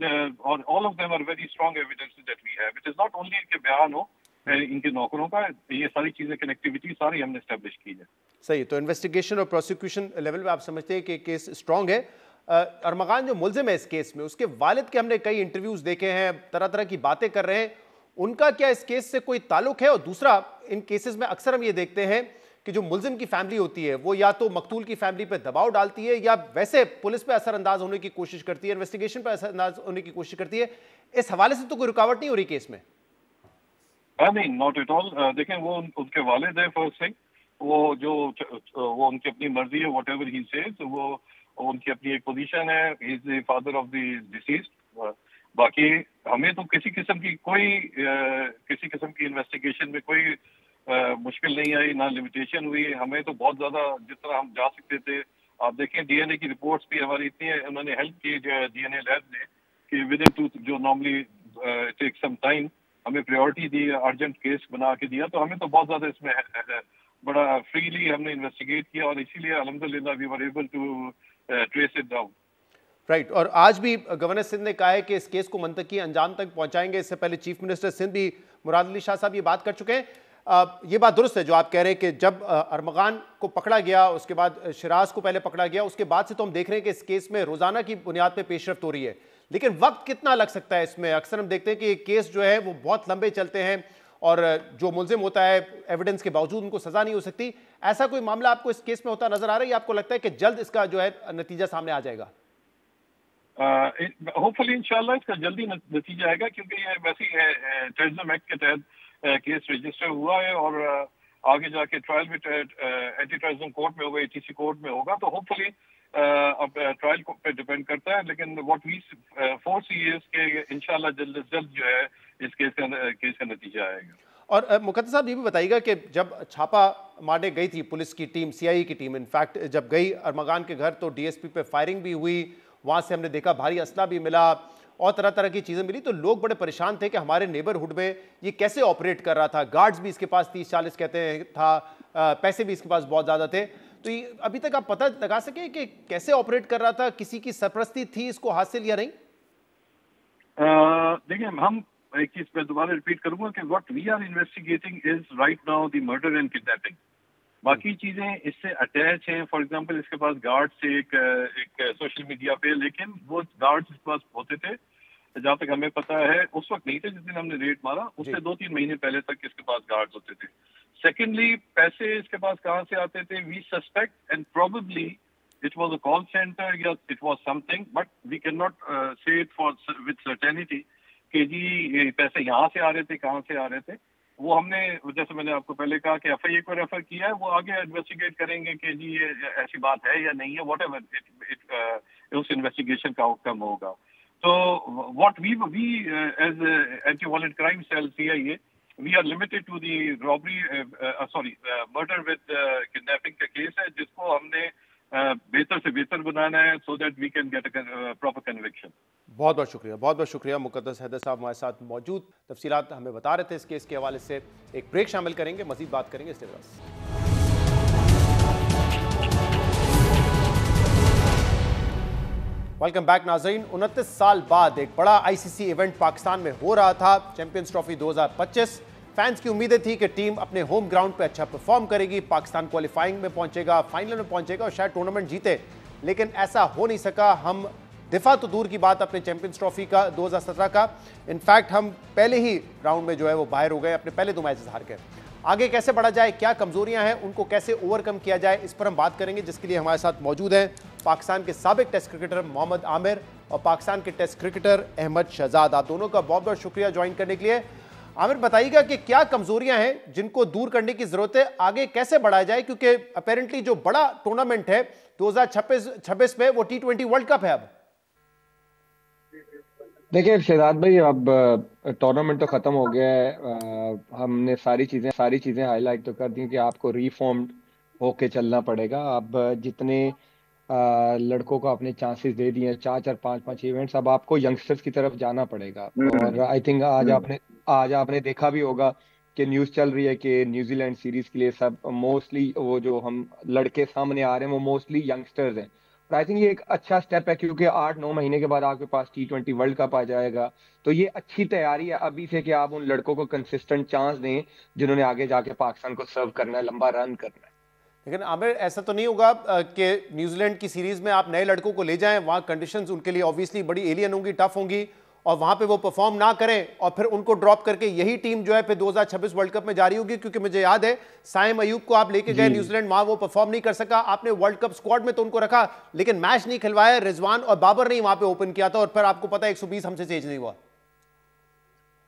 और all of them are very strong evidences that we have. It is not only इनके बयान हो, इनके नौकरों का, ये सारी चीजें, कनेक्टिविटी सारी हमने एस्टेब्लिश की है। सही। तो इन्वेस्टिगेशन और प्रोसिक्यूशन लेवल पे आप समझते हैं कि केस स्ट्रांग है। अरमगान जो मुलजिम है इस केस में, उसके वालिद के हमने कई इंटरव्यूज देखे हैं, तरह तरह की बातें कर रहे हैं, उनका क्या इस केस से कोई ताल्लुक है? और दूसरा, इन केसेस में अक्सर हम ये देखते हैं कि जो मुलजिम की फैमिली होती है वो या तो मकतूल की फैमिली पे दबाव डालती है या वैसे पुलिस पे असरअंदाज होने की कोशिश करती है, इन्वेस्टिगेशन पे असरअंदाज होने की कोशिश करती है। इस हवाले से तो कोई रुकावट नहीं हो रही केस में? नहीं, नॉट एट ऑल। देखें, वो उनके वालिद है फर्स्ट थिंग, वो उनकी अपनी मर्जी है, व्हाटएवर ही सेज, वो उनकी अपनी एक पोजीशन है, he is the father of the deceased. बाकी हमें तो किसी किस्म की इन्वेस्टिगेशन में कोई मुश्किल नहीं आई, ना लिमिटेशन हुई। हमें तो बहुत ज्यादा जिस तरह हम जा सकते थे, आप देखें डीएनए की रिपोर्ट्स भी हमारी इतनी उन्होंने हेल्प की जो डीएनए लैब ने कि विद इन 2 जो नॉर्मली टेक सम टाइम, हमें प्रायोरिटी दी, अर्जेंट केस बना के दिया। तो हमें तो बहुत ज्यादा इसमें बड़ा फ्रीली हमने इन्वेस्टिगेट किया और इसीलिए अल्हम्दुलिल्लाह we were able to trace it down. Right. और आज भी गवर्नर सिंध ने कहा है कि इस केस को मंतकी अंजाम तक पहुंचाएंगे। इससे पहले चीफ मिनिस्टर सिंध भी मुराद अली शाह साहब ये बात कर चुके हैं। ये बात दुरुस्त है जो आप कह रहे हैं कि जब अरमगान को पकड़ा गया, उसके बाद शिराज को पहले पकड़ा गया, उसके बाद से तो हम देख रहे हैं कि इस केस में रोजाना की बुनियाद पर पेशरफ्त हो रही है, लेकिन वक्त कितना लग सकता है इसमें? अक्सर हम देखते हैं कि केस जो है वो बहुत लंबे चलते हैं और जो मुलजिम होता है एविडेंस के बावजूद उनको सजा नहीं हो सकती। ऐसा कोई मामला आपको इस केस में होता नजर आ रहा है या आपको लगता है कि जल्द इसका जो है नतीजा सामने आ जाएगा? होपफुली इंशाल्लाह इसका जल्दी नतीजा आएगा, क्योंकि ये वैसे ही टेररिज्म एक्ट के तहत केस रजिस्टर हुआ है और आगे जाके ट्रायल भी एंटी टेररिज्म कोर्ट में होगा, एटीसी कोर्ट में होगा। तो होपफुली अब ट्रायल पे डिपेंड करता है, लेकिन व्हाट वी फोरसी इज के इंशाल्लाह जल्द जो है इस केस का नतीजा आएगा। और मुकद्दस साहब ये भी बताइएगा कि जब छापा मारने गई थी पुलिस की टीम, सीआईए की टीम इनफैक्ट जब गई अरमगान के घर, तो डीएसपी पे फायरिंग भी हुई, वहाँ से हमने देखा भारी असला भी मिला और तरह तरह की चीज़ें मिली। तो लोग बड़े परेशान थे कि हमारे नेबरहुड में ये कैसे ऑपरेट कर रहा था। गार्ड्स भी इसके पास 30-40 कहते हैं था, पैसे भी इसके पास बहुत ज़्यादा थे। तो ये अभी तक आप पता लगा सके कि कैसे ऑपरेट कर रहा था, किसी की सरपरस्ती थी इसको हासिल या नहीं? देखिए, हम एक चीज मैं दोबारा रिपीट करूंगा कि what we are investigating is right now the murder and kidnapping. बाकी चीजें इससे अटैच हैं। फॉर एग्जांपल इसके पास गार्ड से एक सोशल मीडिया पे, लेकिन वो गार्ड्स इसके पास होते थे जहां तक हमें पता है, उस वक्त नहीं थे जिस दिन हमने रेड मारा, उससे 2-3 महीने पहले तक इसके पास गार्ड्स होते थे। सेकेंडली, पैसे इसके पास कहाँ से आते थे? We suspect and probably it was a call centre या it was something, but we can not say it for with certainty कि जी ये पैसे यहाँ से आ रहे थे, कहाँ से आ रहे थे। वो हमने, जैसे मैंने आपको पहले कहा कि एफआईए को रेफर किया है, वो आगे इन्वेस्टिगेट करेंगे कि जी ये ऐसी बात है या नहीं है, व्हाटएवर उस इन्वेस्टिगेशन का आउटकम होगा। तो what we as anti violent crime cell CIA, we are limited to the murder with kidnapping का केस है, जिसको हमने बेहतर से बेहतर बनाना है so that we can get a proper conviction. बहुत बहुत शुक्रिया मुकद्दस हैदर साहब हमारे साथ मौजूद, तफसीलात हमें बता रहे थे इस केस के हवाले से। एक ब्रेक शामिल करेंगे, मजीद बात करेंगे इसके बाद। वेलकम बैक नाज़रीन। 29 साल बाद एक बड़ा आईसीसी इवेंट पाकिस्तान में हो रहा था, चैंपियंस ट्रॉफी 2025। फैंस की उम्मीदें थी कि टीम अपने होम ग्राउंड पे अच्छा परफॉर्म करेगी, पाकिस्तान क्वालिफाइंग में पहुंचेगा, फाइनल में पहुंचेगा और शायद टूर्नामेंट जीते, लेकिन ऐसा हो नहीं सका। हम दिफा तो दूर की बात अपने चैंपियंस ट्रॉफी का 2017 का, इनफैक्ट हम पहले ही राउंड में जो है वो बाहर हो गए, अपने पहले 2 मैचेस हार गए। आगे कैसे बढ़ा जाए, क्या कमजोरियां हैं, उनको कैसे ओवरकम किया जाए, इस पर हम बात करेंगे, जिसके लिए हमारे साथ मौजूद हैं पाकिस्तान के साबिक टेस्ट क्रिकेटर मोहम्मद आमिर और पाकिस्तान के टेस्ट क्रिकेटर अहमद शहजाद। आप दोनों का बहुत बहुत शुक्रिया ज्वाइन करने के लिए। आमिर, बताइएगा कि क्या कमजोरियां हैं जिनको दूर करने की जरूरत है, आगे कैसे बढ़ाया जाए, क्योंकि अपेरेंटली जो बड़ा टूर्नामेंट है 2026 में वो T20 वर्ल्ड कप है। अब देखिए शहजाद भाई, अब टूर्नामेंट तो ख़त्म हो गया है, हमने सारी चीज़ें हाईलाइट तो कर दी कि आपको रीफॉर्म्ड होके चलना पड़ेगा। अब जितने लड़कों को आपने चांसेस दे दिए, 4-4, 5-5 इवेंट्स, अब आपको यंगस्टर्स की तरफ जाना पड़ेगा। और आई थिंक आज आपने देखा भी होगा कि न्यूज़ चल रही है कि न्यूजीलैंड सीरीज़ के लिए सब मोस्टली वो जो हम लड़के सामने आ रहे हैं वो मोस्टली यंगस्टर्स हैं। आई थिंक ये एक अच्छा स्टेप है, क्योंकि 8-9 महीने के बाद आपके पास T20 वर्ल्ड कप आ जाएगा, तो ये अच्छी तैयारी है अभी से कि आप उन लड़कों को कंसिस्टेंट चांस दें जिन्होंने आगे जाके पाकिस्तान को सर्व करना है, लंबा रन करना है। लेकिन आमिर, ऐसा तो नहीं होगा कि न्यूजीलैंड की सीरीज में आप नए लड़कों को ले जाएं, वहाँ कंडीशंस उनके लिए ऑब्वियसली बड़ी एलियन होंगी, टफ होंगी, और वहां पे वो परफॉर्म ना करें और फिर उनको ड्रॉप करके यही टीम जो है फिर 2026 वर्ल्ड कप में जारी होगी? क्योंकि मुझे याद है साइम अयूब को आप लेके गए न्यूजीलैंड, वहां वो परफॉर्म नहीं कर सका, आपने वर्ल्ड कप स्क्वाड में तो उनको रखा लेकिन मैच नहीं खिलवाया, रिजवान और बाबर ने वहां पे ओपन किया था और फिर आपको पता है 120 हमसे चेंज नहीं हुआ।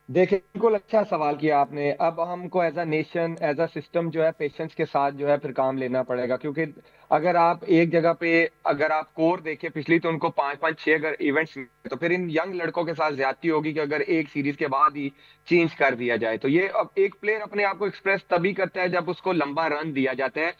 देखिए, बिल्कुल अच्छा सवाल किया आपने। अब हमको as a nation, as a system जो है पेशेंस के साथ जो है फिर काम लेना पड़ेगा, क्योंकि अगर आप एक जगह पे अगर आप कोर देखें पिछली, तो उनको 5-5-6 अगर इवेंट्स, तो फिर इन यंग लड़कों के साथ ज्यादती होगी कि अगर एक सीरीज के बाद ही चेंज कर दिया जाए। तो ये अब एक प्लेयर अपने आप को एक्सप्रेस तभी करता है जब उसको लंबा रन दिया जाता है।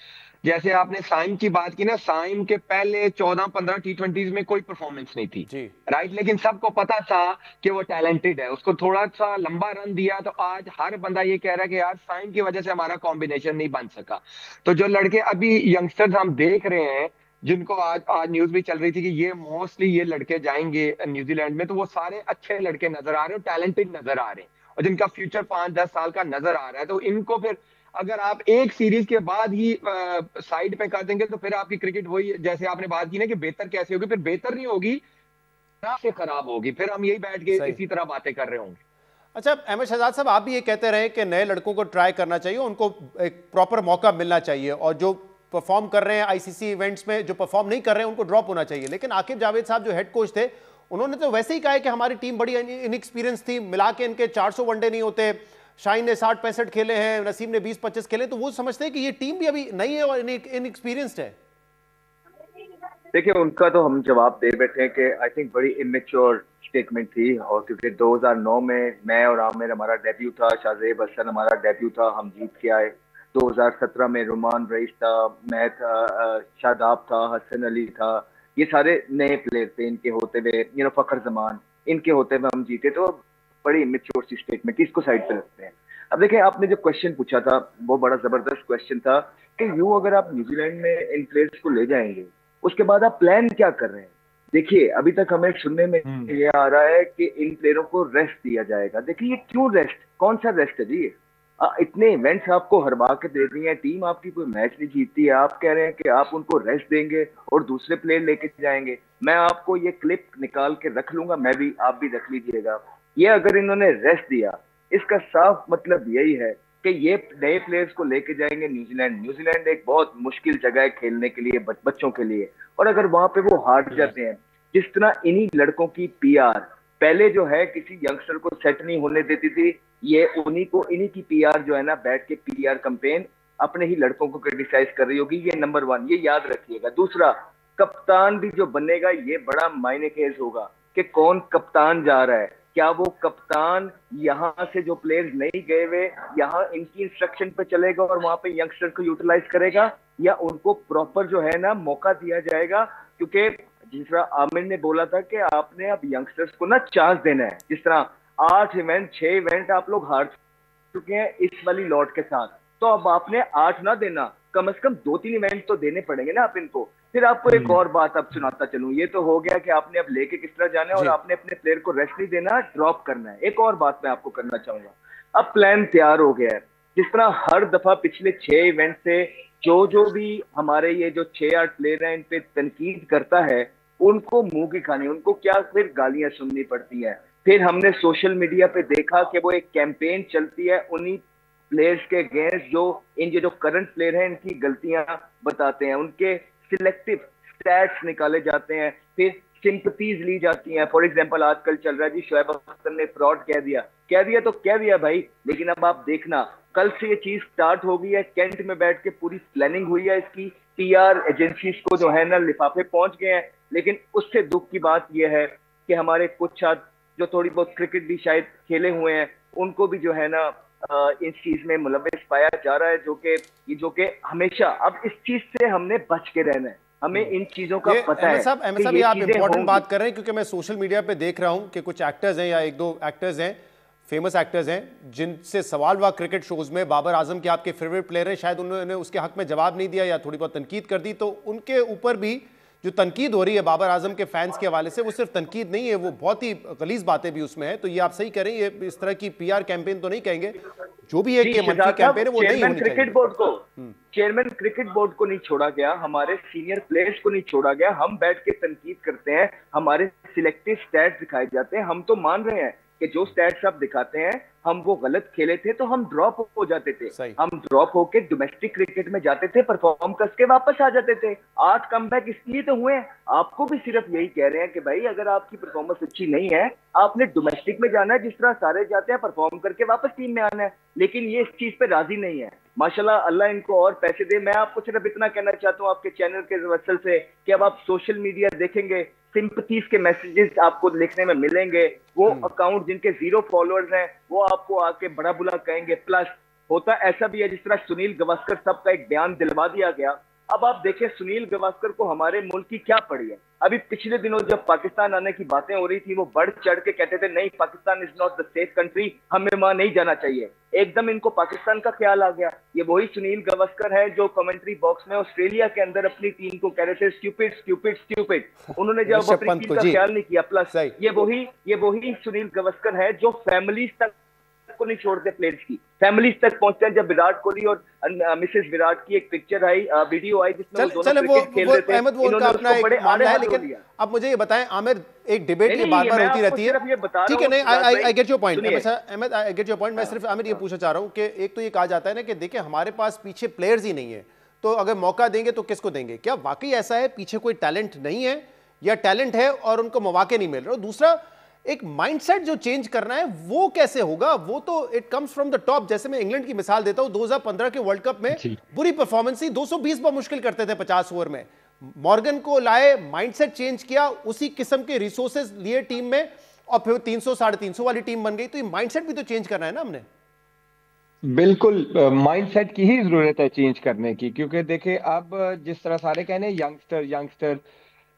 जैसे आपने साइम की बात की ना, साइम के पहले 14-15 T20s में कोई परफॉर्मेंस नहीं थी, राइट, लेकिन सबको पता था कि वो टैलेंटेड है, उसको थोड़ा सा लंबा रन दिया तो आज हर बंदा ये कह रहा है कि यार साइम की वजह से हमारा कॉम्बिनेशन नहीं बन सका। तो जो लड़के अभी यंगस्टर्स हम देख रहे हैं, जिनको आज न्यूज भी चल रही थी कि ये मोस्टली ये लड़के जाएंगे न्यूजीलैंड में, तो वो सारे अच्छे लड़के नजर आ रहे हैं, टैलेंटेड नजर आ रहे हैं और जिनका फ्यूचर 5-10 साल का नजर आ रहा है। तो इनको फिर अगर आप एक सीरीज के बाद ही साइड पे कर देंगे तो फिर आपकी क्रिकेट वही, जैसे आपने बात की ना कि बेहतर कैसे होगी, फिर बेहतर नहीं होगी, खराब से खराब होगी, फिर हम यही बैठ के इसी तरह बातें कर रहे होंगे। अच्छा अहमद शहजाद साहब, आप भी ये कहते रहे कि नए लड़कों को ट्राई करना चाहिए, उनको एक प्रॉपर मौका मिलना चाहिए और जो परफॉर्म कर रहे हैं आईसीसी इवेंट्स में, जो परफॉर्म नहीं कर रहे हैं उनको ड्रॉप होना चाहिए। लेकिन आकिब जावेद साहब जो हेड कोच थे, उन्होंने तो वैसे ही कहा है कि हमारी टीम बड़ी इनएक्सपीरियंस थी, मिला के इनके 400 वनडे नहीं होते, शाहीन ने 60-65 खेले हैं, नसीम ने 20-25 खेले, तो वो समझते हैं कि ये टीम भी अभी नई है और इनएक्सपीरियंस्ड है। देखिए, उनका तो हम जवाब दे बैठे हैं कि आई थिंक बड़ी इमेच्योर स्टेटमेंट थी, और क्योंकि 2009 में मैं और आमिर हमारा डेब्यू था, शाहजेब हसन हमारा डेब्यू था, हम जीत के आए। 2017 में रुमान रईस था, मैं था, शादाब था, हसन अली था, ये सारे नए प्लेयर थे, इनके होते हुए फखर जमान, इनके होते हुए हम जीते। तो बड़ी इमेच्योर सी स्टेटमेंट, इसको साइड पे रखते हैं। अब देखिए, आपने जो क्वेश्चन पूछा था वो बड़ा जबरदस्त क्वेश्चन था कि यूं अगर आप न्यूजीलैंड में इन प्लेयर्स को ले जाएंगे, उसके बाद आप प्लान क्या कर रहे हैं। देखिए, अभी तक हमें सुनने में ये आ रहा है कि इन प्लेयरों को रेस्ट दिया जाएगा। देखिए, ये क्यों रेस्ट, कौन सा रेस्ट है जी? इतने इवेंट्स आपको हरवा के दे रही है, टीम आपकी कोई मैच नहीं जीतती है, आप कह रहे हैं कि आप उनको रेस्ट देंगे और दूसरे प्लेयर लेके जाएंगे। मैं आपको ये क्लिप निकाल के रख लूंगा, मैं भी, आप भी रख लीजिएगा। ये अगर इन्होंने रेस्ट दिया, इसका साफ मतलब यही है कि ये नए प्लेयर्स को लेके जाएंगे न्यूजीलैंड। न्यूजीलैंड एक बहुत मुश्किल जगह है खेलने के लिए, बच्चों के लिए, और अगर वहां पे वो हार जाते हैं, जिस तरह इन्हीं लड़कों की पीआर पहले जो है किसी यंगस्टर को सेट नहीं होने देती थी, ये इन्हीं की पीआर जो है ना, बैठ के पीआर कैंपेन अपने ही लड़कों को क्रिटिसाइज कर रही होगी। ये नंबर 1, ये याद रखिएगा। दूसरा, कप्तान भी जो बनेगा ये बड़ा मायने खेज होगा कि कौन कप्तान जा रहा है। क्या वो कप्तान यहाँ से जो प्लेयर्स नहीं गए हुए, यहाँ इनकी इंस्ट्रक्शन पे चलेगा और वहां पे यंगस्टर को यूटिलाइज करेगा, या उनको प्रॉपर जो है ना मौका दिया जाएगा? क्योंकि जिस तरह आमिर ने बोला था कि आपने अब यंगस्टर्स को ना चांस देना है, जिस तरह 8 इवेंट 6 इवेंट आप लोग हार चुके हैं इस वाली लॉट के साथ, तो अब आपने 8 ना देना, कम से कम 2-3 इवेंट तो देने पड़ेंगे ना आप इनको। फिर आपको एक और बात अब सुनाता चलूं, ये तो हो गया कि आपने अब लेके किस तरह जाना है और आपने अपने प्लेयर को रेस्ट नहीं देना, ड्रॉप करना है। एक और बात मैं आपको करना चाहूंगा, अब प्लान तैयार हो गया है। जिस तरह हर दफा पिछले 6 इवेंट से जो भी हमारे ये जो 6-8 प्लेयर हैं इन पे तनकीद करता है, उनको मुंह की खानी, उनको क्या फिर गालियां सुननी पड़ती हैं। फिर हमने सोशल मीडिया पे देखा कि वो एक कैंपेन चलती है उन्हीं प्लेयर्स के अगेंस्ट जो करंट प्लेयर हैं इनकी गलतियां बताते हैं, उनके सिलेक्टिव स्टैट्स निकाले जाते हैं, फिर सिंपथीज ली जाती हैं। फॉर एग्जांपल आजकल चल रहा है जी, शोएब अख्तर ने फ्रॉड कह दिया तो कह दिया भाई, लेकिन अब आप देखना कल से ये चीज स्टार्ट हो गई है, कैंट में बैठ के पूरी प्लानिंग हुई है इसकी, पीआर एजेंसीज को जो है ना लिफाफे पहुंच गए हैं। लेकिन उससे दुख की बात यह है कि हमारे कुछ जो थोड़ी बहुत क्रिकेट भी शायद खेले हुए हैं, उनको भी जो है ना इस चीज में मुलव्वस पाया जा रहा है, जो कि हमेशा अब इस चीज से हमने बच के रहना है। हमें इन चीजों का पता है। अहमद साहब, ये आप इंपॉर्टेंट बात कर रहे हैं, क्योंकि मैं सोशल मीडिया पे देख रहा हूं कि कुछ एक्टर्स हैं या 1-2 एक्टर्स हैं, फेमस एक्टर्स हैं, जिनसे सवाल हुआ क्रिकेट शोज में, बाबर आजम के आपके फेवरेट प्लेयर है, शायद उन्होंने उसके हक में जवाब नहीं दिया या थोड़ी बहुत तनकीद कर दी, तो उनके ऊपर भी जो तनकीद हो रही है बाबर आजम के फैंस के हवाले से, वो सिर्फ तनकीद नहीं है, वो बहुत ही गलीज बातें भी उसमें है। तो ये आप सही कह रहे हैं, ये इस तरह की पीआर कैंपेन तो नहीं कहेंगे, जो भी एक मंत्री कैंपेन है वो नहीं होनी चाहिए। चेयरमैन क्रिकेट बोर्ड को नहीं छोड़ा गया, हमारे सीनियर प्लेयर्स को नहीं छोड़ा गया। हम बैठ के तनकीद करते हैं, हमारे सिलेक्टिव स्टैट्स दिखाए जाते हैं। हम तो मान रहे हैं कि जो स्टैट्स आप दिखाते हैं, हम वो गलत खेले थे तो हम ड्रॉप हो जाते थे, हम ड्रॉप होके डोमेस्टिक क्रिकेट में जाते थे, परफॉर्म करके वापस आ जाते थे। 8 कमबैक इसलिए तो हुए। आपको भी सिर्फ यही कह रहे हैं कि भाई अगर आपकी परफॉर्मेंस अच्छी नहीं है, आपने डोमेस्टिक में जाना है, जिस तरह सारे जाते हैं, परफॉर्म करके वापस टीम में आना है। लेकिन ये इस चीज पे राजी नहीं है। माशाल्लाह, अल्लाह इनको और पैसे दे। मैं आपको सिर्फ इतना कहना चाहता हूँ आपके चैनल के वसल से कि अब आप सोशल मीडिया देखेंगे, सिंपथीज के मैसेजेस आपको लिखने में मिलेंगे। वो अकाउंट जिनके 0 फॉलोअर्स हैं वो आपको आके बड़ा बुला कहेंगे। प्लस होता ऐसा भी है, जिस तरह सुनील गावस्कर साहब का एक बयान दिलवा दिया गया। अब आप देखिए सुनील गावस्कर को हमारे मुल्क की क्या पड़ी है। अभी पिछले दिनों जब पाकिस्तान आने की बातें हो रही थी, वो बढ़ चढ़ के कहते थे नहीं, Pakistan is not the safe country, हमें वहां नहीं जाना चाहिए। एकदम इनको पाकिस्तान का ख्याल आ गया। ये वही सुनील गावस्कर है जो कमेंट्री बॉक्स में ऑस्ट्रेलिया के अंदर अपनी टीम को कह रहे थे स्टूपिड स्टूपिड स्टूपिड। उन्होंने जब अपनी टीम का ख्याल नहीं किया। प्लस ये वही सुनील गावस्कर है जो फैमिलीज तक को नहीं छोड़ते, प्लेयर्स की फैमिलीज तक पहुंचते हैं। जब विराट कोहली और मिसेस विराट की एक पिक्चर आई, वीडियो आई, जिसमें वो दोनों क्रिकेट खेल रहे थे, अहमद वो उनका अपना एक मामला है। लेकिन अब मुझे ये बताएं आमिर, एक डिबेट ये बार-बार होती रहती है, ठीक है? नहीं, I get your point Ahmad, I get your point. मैं सिर्फ आमिर ये पूछना चाह रहा हूं कि एक तो ये कहा जाता है ना कि देखिए हमारे पास पीछे प्लेयर्स ही नहीं है, तो अगर मौका देंगे तो किसको देंगे? क्या वाकई ऐसा है, पीछे कोई टैलेंट नहीं है या टैलेंट है और उनको मौके नहीं मिल रहे? दूसरा, एक माइंडसेट जो चेंज करना है वो कैसे होगा? वो तो it comes from the top. जैसे मैं इंग्लैंड की मिसाल देता हूं, 2015 के वर्ल्ड कप में बुरी परफॉर्मेंस थी, 220 पर मुश्किल करते थे 50 ओवर में। मॉर्गन को लाए, माइंडसेट चेंज किया, उसी किस्म के रिसोर्सेज लिए टीम में, और फिर 300 350 वाली टीम बन गई। तो ये माइंडसेट भी तो चेंज करना है ना हमने। बिल्कुल, माइंडसेट की ही जरूरत है चेंज करने की, क्योंकि देखिए अब जिस तरह सारे कहने यंगस्टर,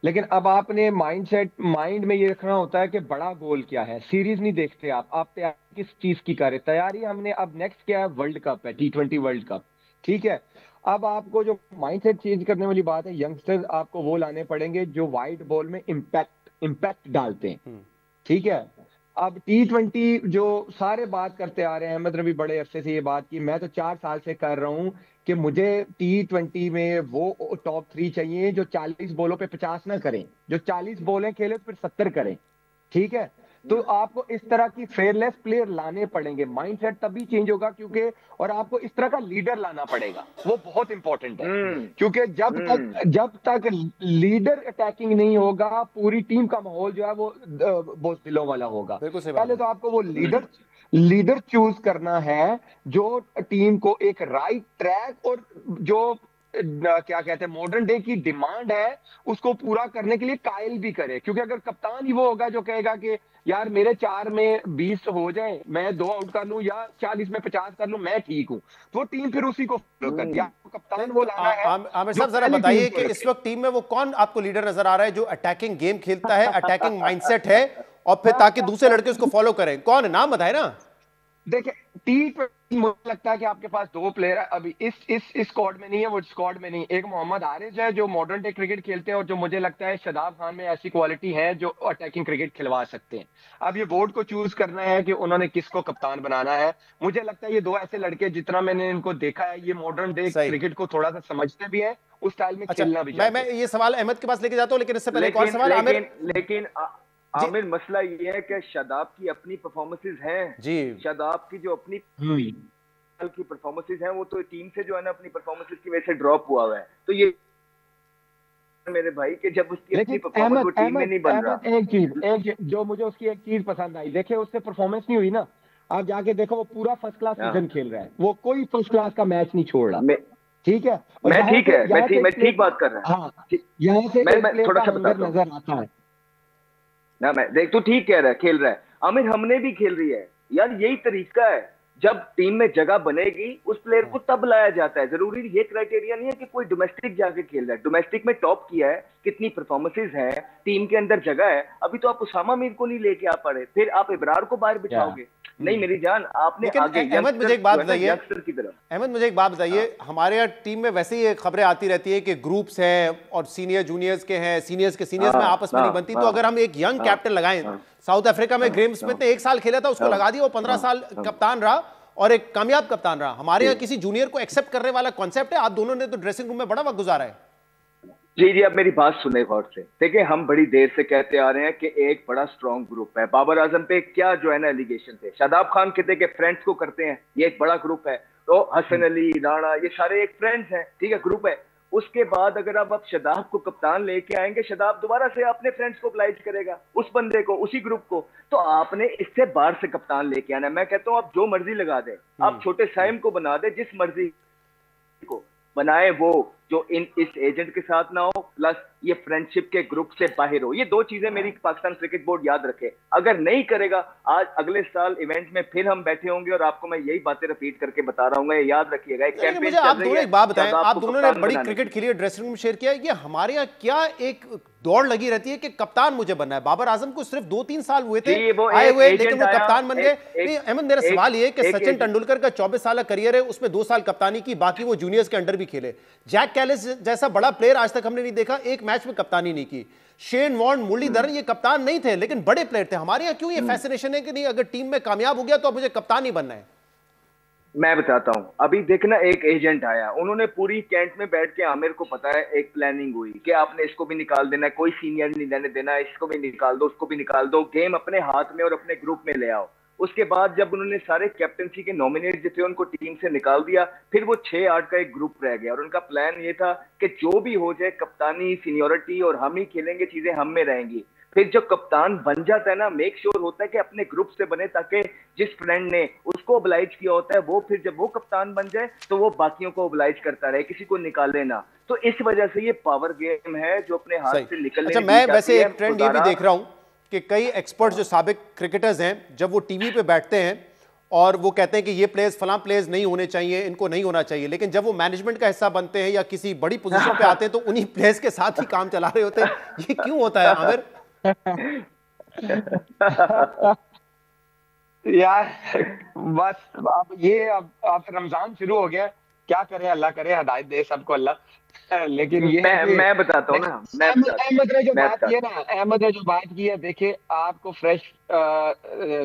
लेकिन अब आपने माइंड में ये रखना होता है कि बड़ा गोल क्या है। सीरीज नहीं देखते आप तैयारी किस चीज की कर रहे? तैयारी हमने अब नेक्स्ट क्या है, वर्ल्ड कप है, T20 वर्ल्ड कप, ठीक है? अब आपको जो माइंडसेट चेंज करने वाली बात है, यंगस्टर्स आपको वो लाने पड़ेंगे जो वाइड बॉल में इम्पैक्ट डालते हैं, ठीक है? अब T20 जो सारे बात करते आ रहे हैं, अहमद रवि बड़े अरसे से ये बात की, मैं तो 4 साल से कर रहा हूं कि मुझे T20 में वो टॉप 3 चाहिए जो 40 बॉलों पे 50 ना करें, जो 40 बॉलें खेले फिर 70 करें, ठीक है? तो आपको इस तरह की फेयरलेस प्लेयर लाने पड़ेंगे। माइंडसेट तभी चेंज होगा क्योंकि, और आपको इस तरह का लीडर लाना पड़ेगा, वो बहुत इंपॉर्टेंट है। क्योंकि जब तक लीडर अटैकिंग नहीं होगा, पूरी टीम का माहौल जो है वो बहुत दिलों वाला होगा। पहले तो आपको वो लीडर चूज करना है जो टीम को एक राइट ट्रैक और जो क्या कहते हैं मॉडर्न डे की डिमांड है उसको पूरा करने के लिए कायल भी करे। क्योंकि अगर कप्तान ही वो होगा जो कहेगा कि यार मेरे 4 में 20 हो जाए, मैं 2 आउट कर लूं या 40 में 50 कर लूं, मैं ठीक हूं, तो टीम फिर उसी को फॉलो करती है। कप्तान वो लाना है। आमिर साहब जरा बताइए कि इस वक्त टीम में वो कौन आपको लीडर नजर आ रहा है जो अटैकिंग गेम खेलता है, अटैकिंग माइंडसेट है, और फिर ताकि दूसरे लड़के उसको फॉलो करें? कौन है, नाम बताए ना। देखिए T20 मुझे लगता है कि आपके पास 2 प्लेयर है अभी इस स्क्वाड में नहीं है, वो स्क्वाड में नहीं। एक मोहम्मद आरिज है जो मॉडर्न डे क्रिकेट खेलते हैं, और जो मुझे लगता है शादाब खान में ऐसी क्वालिटी है जो अटैकिंग क्रिकेट खिलवा सकते हैं। अब ये बोर्ड को चूज करना है कि उन्होंने किसको कप्तान बनाना है। मुझे लगता है ये 2 ऐसे लड़के, जितना मैंने इनको देखा है, ये मॉडर्न डे क्रिकेट को थोड़ा सा समझते भी है, उस स्टाइल में खेलना भी। मैं ये सवाल अहमद के पास लेके जाता हूँ, लेकिन इससे पहले एक और सवाल आमिर। लेकिन आमिर मसला ये है कि शादाब की अपनी परफॉर्मेंसेस हैं जी, शादाब की जो अपनी की परफॉर्मेंसेस हैं वो तो टीम से जो है ना अपनी परफॉर्मेंसेस की वजह से ड्रॉप हुआ है। तो ये मेरे भाई के जब उसकी अपनी परफॉर्मेंस वो टीम में नहीं बन रहा। एक चीज जो मुझे उसकी एक चीज पसंद आई, देखिए उससे परफॉर्मेंस नहीं हुई ना, आप जाके देखो वो पूरा फर्स्ट क्लास सीजन खेल रहा है, वो कोई फर्स्ट क्लास का मैच नहीं छोड़ रहा, ठीक है? मैं ठीक बात कर रहा हूँ। यहाँ से मैं थोड़ा सा नजर आता है ना, मैं देख तो ठीक कह रहा है, खेल रहा है आमिर, हमने भी खेल रही है यार, यही तरीका है। जब टीम में जगह बनेगी उस प्लेयर को तब लाया जाता है। जरूरी ये क्राइटेरिया नहीं है कि कोई डोमेस्टिक जाके खेल रहा है। डोमेस्टिक में टॉप किया है, कितनी परफॉर्मेंसेज है, टीम के अंदर जगह है। अभी तो आप उसामा मीर को नहीं लेके आ पा रहे, फिर आप इब्रार को बाहर बिठाओगे। नहीं मेरी जान, आपने आगे अहमद मुझे एक बात बताइए, अहमद मुझे एक बात बताइए, हमारे यहाँ टीम में वैसे ही खबरें आती रहती है कि ग्रुप्स हैं और सीनियर जूनियर्स के हैं, सीनियर्स के सीनियर्स में आपस में नहीं बनती, तो अगर हम एक यंग कैप्टन लगाएं, साउथ अफ्रीका में ग्रेम स्मिथ ने 1 साल खेला था, उसको लगा दिया, वो 15 साल कप्तान रहा और एक कामयाब कप्तान रहा। हमारे यहाँ किसी जूनियर को एक्सेप्ट करने वाला कॉन्सेप्ट है? आप दोनों ने तो ड्रेसिंग रूम में बड़ा वक्त गुजारा है। जी, अब मेरी बात सुने गौर से। देखिए, हम बड़ी देर से कहते आ रहे हैं कि एक बड़ा स्ट्रॉन्ग ग्रुप है। बाबर आजम पे क्या जो है ना एलिगेशन थे, शादाब खान कहते के फ्रेंड्स को करते हैं, ये एक बड़ा ग्रुप है। तो हसन अली, राणा, ये सारे एक फ्रेंड्स हैं, ठीक है, ग्रुप है। उसके बाद अगर आप शादाब को कप्तान लेके आएंगे, शादाब दोबारा से अपने फ्रेंड्स को oblige करेगा, उस बंदे को, उसी ग्रुप को। तो आपने इससे बाहर से कप्तान लेके आना है। मैं कहता हूँ आप जो मर्जी लगा दे, आप छोटे साइम को बना दे, जिस मर्जी को बनाए, वो जो इस एजेंट के साथ ना हो, प्लस ये फ्रेंडशिप के ग्रुप से बाहर हो। ये 2 चीजें मेरी पाकिस्तान क्रिकेट बोर्ड याद रखे। अगर नहीं करेगा, आज अगले साल इवेंट में फिर हम बैठे होंगे और आपको मैं यही बातें रिपीट करके बता रहा हूँ, याद रखिएगा। एक कैंपेन मुझे आप दोनों एक बात बताएं, आप दोनों ने बड़ी क्रिकेट खेली है, ड्रेसिंग रूम शेयर किया है, ये हमारे यहाँ क्या एक दौड़ लगी रहती है कि कप्तान मुझे बनना है? बाबर आजम को सिर्फ 2-3 साल हुए थे आए हुए, लेकिन वो कप्तान बन गए। अहमद, मेरा सवाल ये कि सचिन तेंदुलकर का 24 साल का करियर है, उसमें 2 साल कप्तानी की, बाकी वो जूनियर्स के अंडर भी खेले। जैक कैलिस जैसा बड़ा प्लेयर आज तक हमने नहीं देखा, एक मैच में कप्तानी नहीं की। शेन वॉर्न, मुरलीधरन, ये कप्तान नहीं थे लेकिन बड़े प्लेयर थे। हमारे यहाँ क्यों ये फैसिनेशन है कि नहीं, अगर टीम में कामयाब हो गया तो अब मुझे कप्तान ही बनना है? मैं बताता हूं। अभी देखना, एक एजेंट आया, उन्होंने पूरी कैंट में बैठ के, आमिर को पता है, एक प्लानिंग हुई कि आपने इसको भी निकाल देना है, कोई सीनियर नहीं रहने देना, इसको भी निकाल दो, उसको भी निकाल दो, गेम अपने हाथ में और अपने ग्रुप में ले आओ। उसके बाद जब उन्होंने सारे कैप्टनसी के नॉमिनेट जो थे उनको टीम से निकाल दिया, फिर वो 6-8 का एक ग्रुप रह गया और उनका प्लान ये था कि जो भी हो जाए, कप्तानी, सीनियोरिटी और हम ही खेलेंगे, चीजें हम में रहेंगी। फिर जो कप्तान बन जाता है ना, मेक श्योर होता है कि अपने ग्रुप से बने, ताकि जिस फ्रेंड ने उसको ओबलाइज किया होता है, वो फिर जब वो कप्तान बन जाए तो वो बाकियों को ओबलाइज करता रहे, किसी को निकाले ना। तो इस वजह से ये पावर गेम है जो अपने हाथ से निकलने। अच्छा, मैं वैसे एक ट्रेंड ये भी देख रहा हूं कि कई एक्सपर्ट जो साबिक क्रिकेटर्स हैं, जब वो टीवी पे बैठते हैं और वो कहते हैं कि ये प्लेयर्स, फलां प्लेयर्स नहीं होने चाहिए, इनको नहीं होना चाहिए, लेकिन जब वो मैनेजमेंट का हिस्सा बनते हैं या किसी बड़ी पोजीशन पे आते हैं तो उन्हीं प्लेयर्स के साथ ही काम चला रहे होते हैं। ये क्यों होता है आमिर? यार बस अब रमजान शुरू हो गया, क्या करें, अल्लाह करे हिदायत दे सबको अल्लाह। लेकिन ये मैं बताता हूँ ना, अहमद ने जो बात की है, देखिए आपको फ्रेश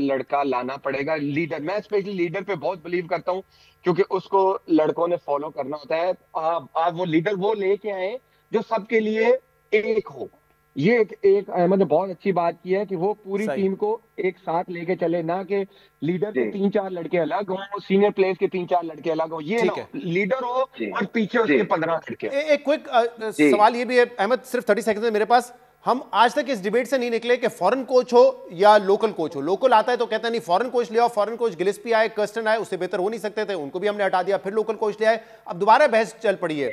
लड़का लाना पड़ेगा, लीडर। मैं स्पेशली लीडर पे बहुत बिलीव करता हूँ, क्योंकि उसको लड़कों ने फॉलो करना होता है। आप वो लीडर वो लेके आए जो सबके लिए एक हो। ये एक अहमद ने बहुत अच्छी बात की है कि वो पूरी टीम को एक साथ लेके चले, ना कि लीडर के 3-4 लड़के अलग हो, सीनियर प्लेयर्स के 3-4 लड़के अलग हो। ये लीडर हो और पीछे उसके 15 लड़के। एक क्विक सवाल ये भी है अहमद, सिर्फ 30 सेकंड है मेरे पास। हम आज तक इस डिबेट से नहीं निकले कि फॉरेन कोच हो या लोकल कोच हो। लोकल आता है तो कहते हैं नहीं फॉरेन कोच ले आओ, फॉरेन कोच गिलिस्पी आए, कर्स्टन आए, उससे बेहतर हो नहीं सकते थे, उनको भी हमने हटा दिया, फिर लोकल कोच ले आए, अब दोबारा बहस चल पड़ी है।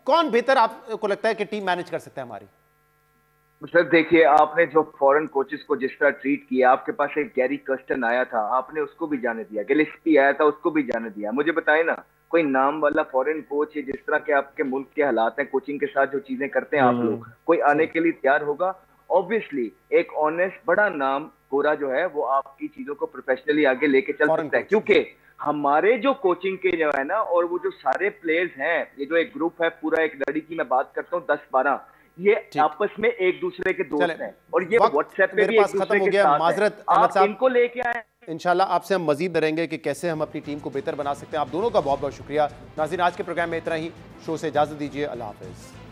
कौन बेहतर आपको लगता है कि टीम मैनेज कर सकता है हमारी? सर देखिए, आपने जो फॉरेन कोचेस को जिस तरह ट्रीट किया, आपके पास एक गैरी कर्स्टन आया था, आपने उसको भी जाने दिया, गिलिस्पी आया था, उसको भी जाने दिया। मुझे बताए ना कोई नाम वाला फॉरेन कोच है, जिस तरह के आपके मुल्क के हालात हैं, कोचिंग के साथ जो चीजें करते हैं आप लोग, कोई आने के लिए तैयार होगा? ऑब्वियसली एक ऑनेस्ट बड़ा नाम गोरा जो है वो आपकी चीजों को प्रोफेशनली आगे लेके चल सकता है, क्योंकि हमारे जो कोचिंग के जो है ना, और वो जो सारे प्लेयर्स हैं, ये जो एक ग्रुप है पूरा, एक लड़ी की मैं बात करता हूँ 10-12, ये आपस में एक दूसरे के दोस्त हैं और ये व्हाट्सएप पे भी एक दूसरे के साथ माजरत आप इनको लेके आए। इंशाल्लाह आपसे हम मजीद डरेंगे कि कैसे हम अपनी टीम को बेहतर बना सकते हैं। आप दोनों का बहुत बहुत शुक्रिया। नाज़रीन, आज के प्रोग्राम में इतना ही। शो से इजाजत दीजिए। अल्लाह हाफिज।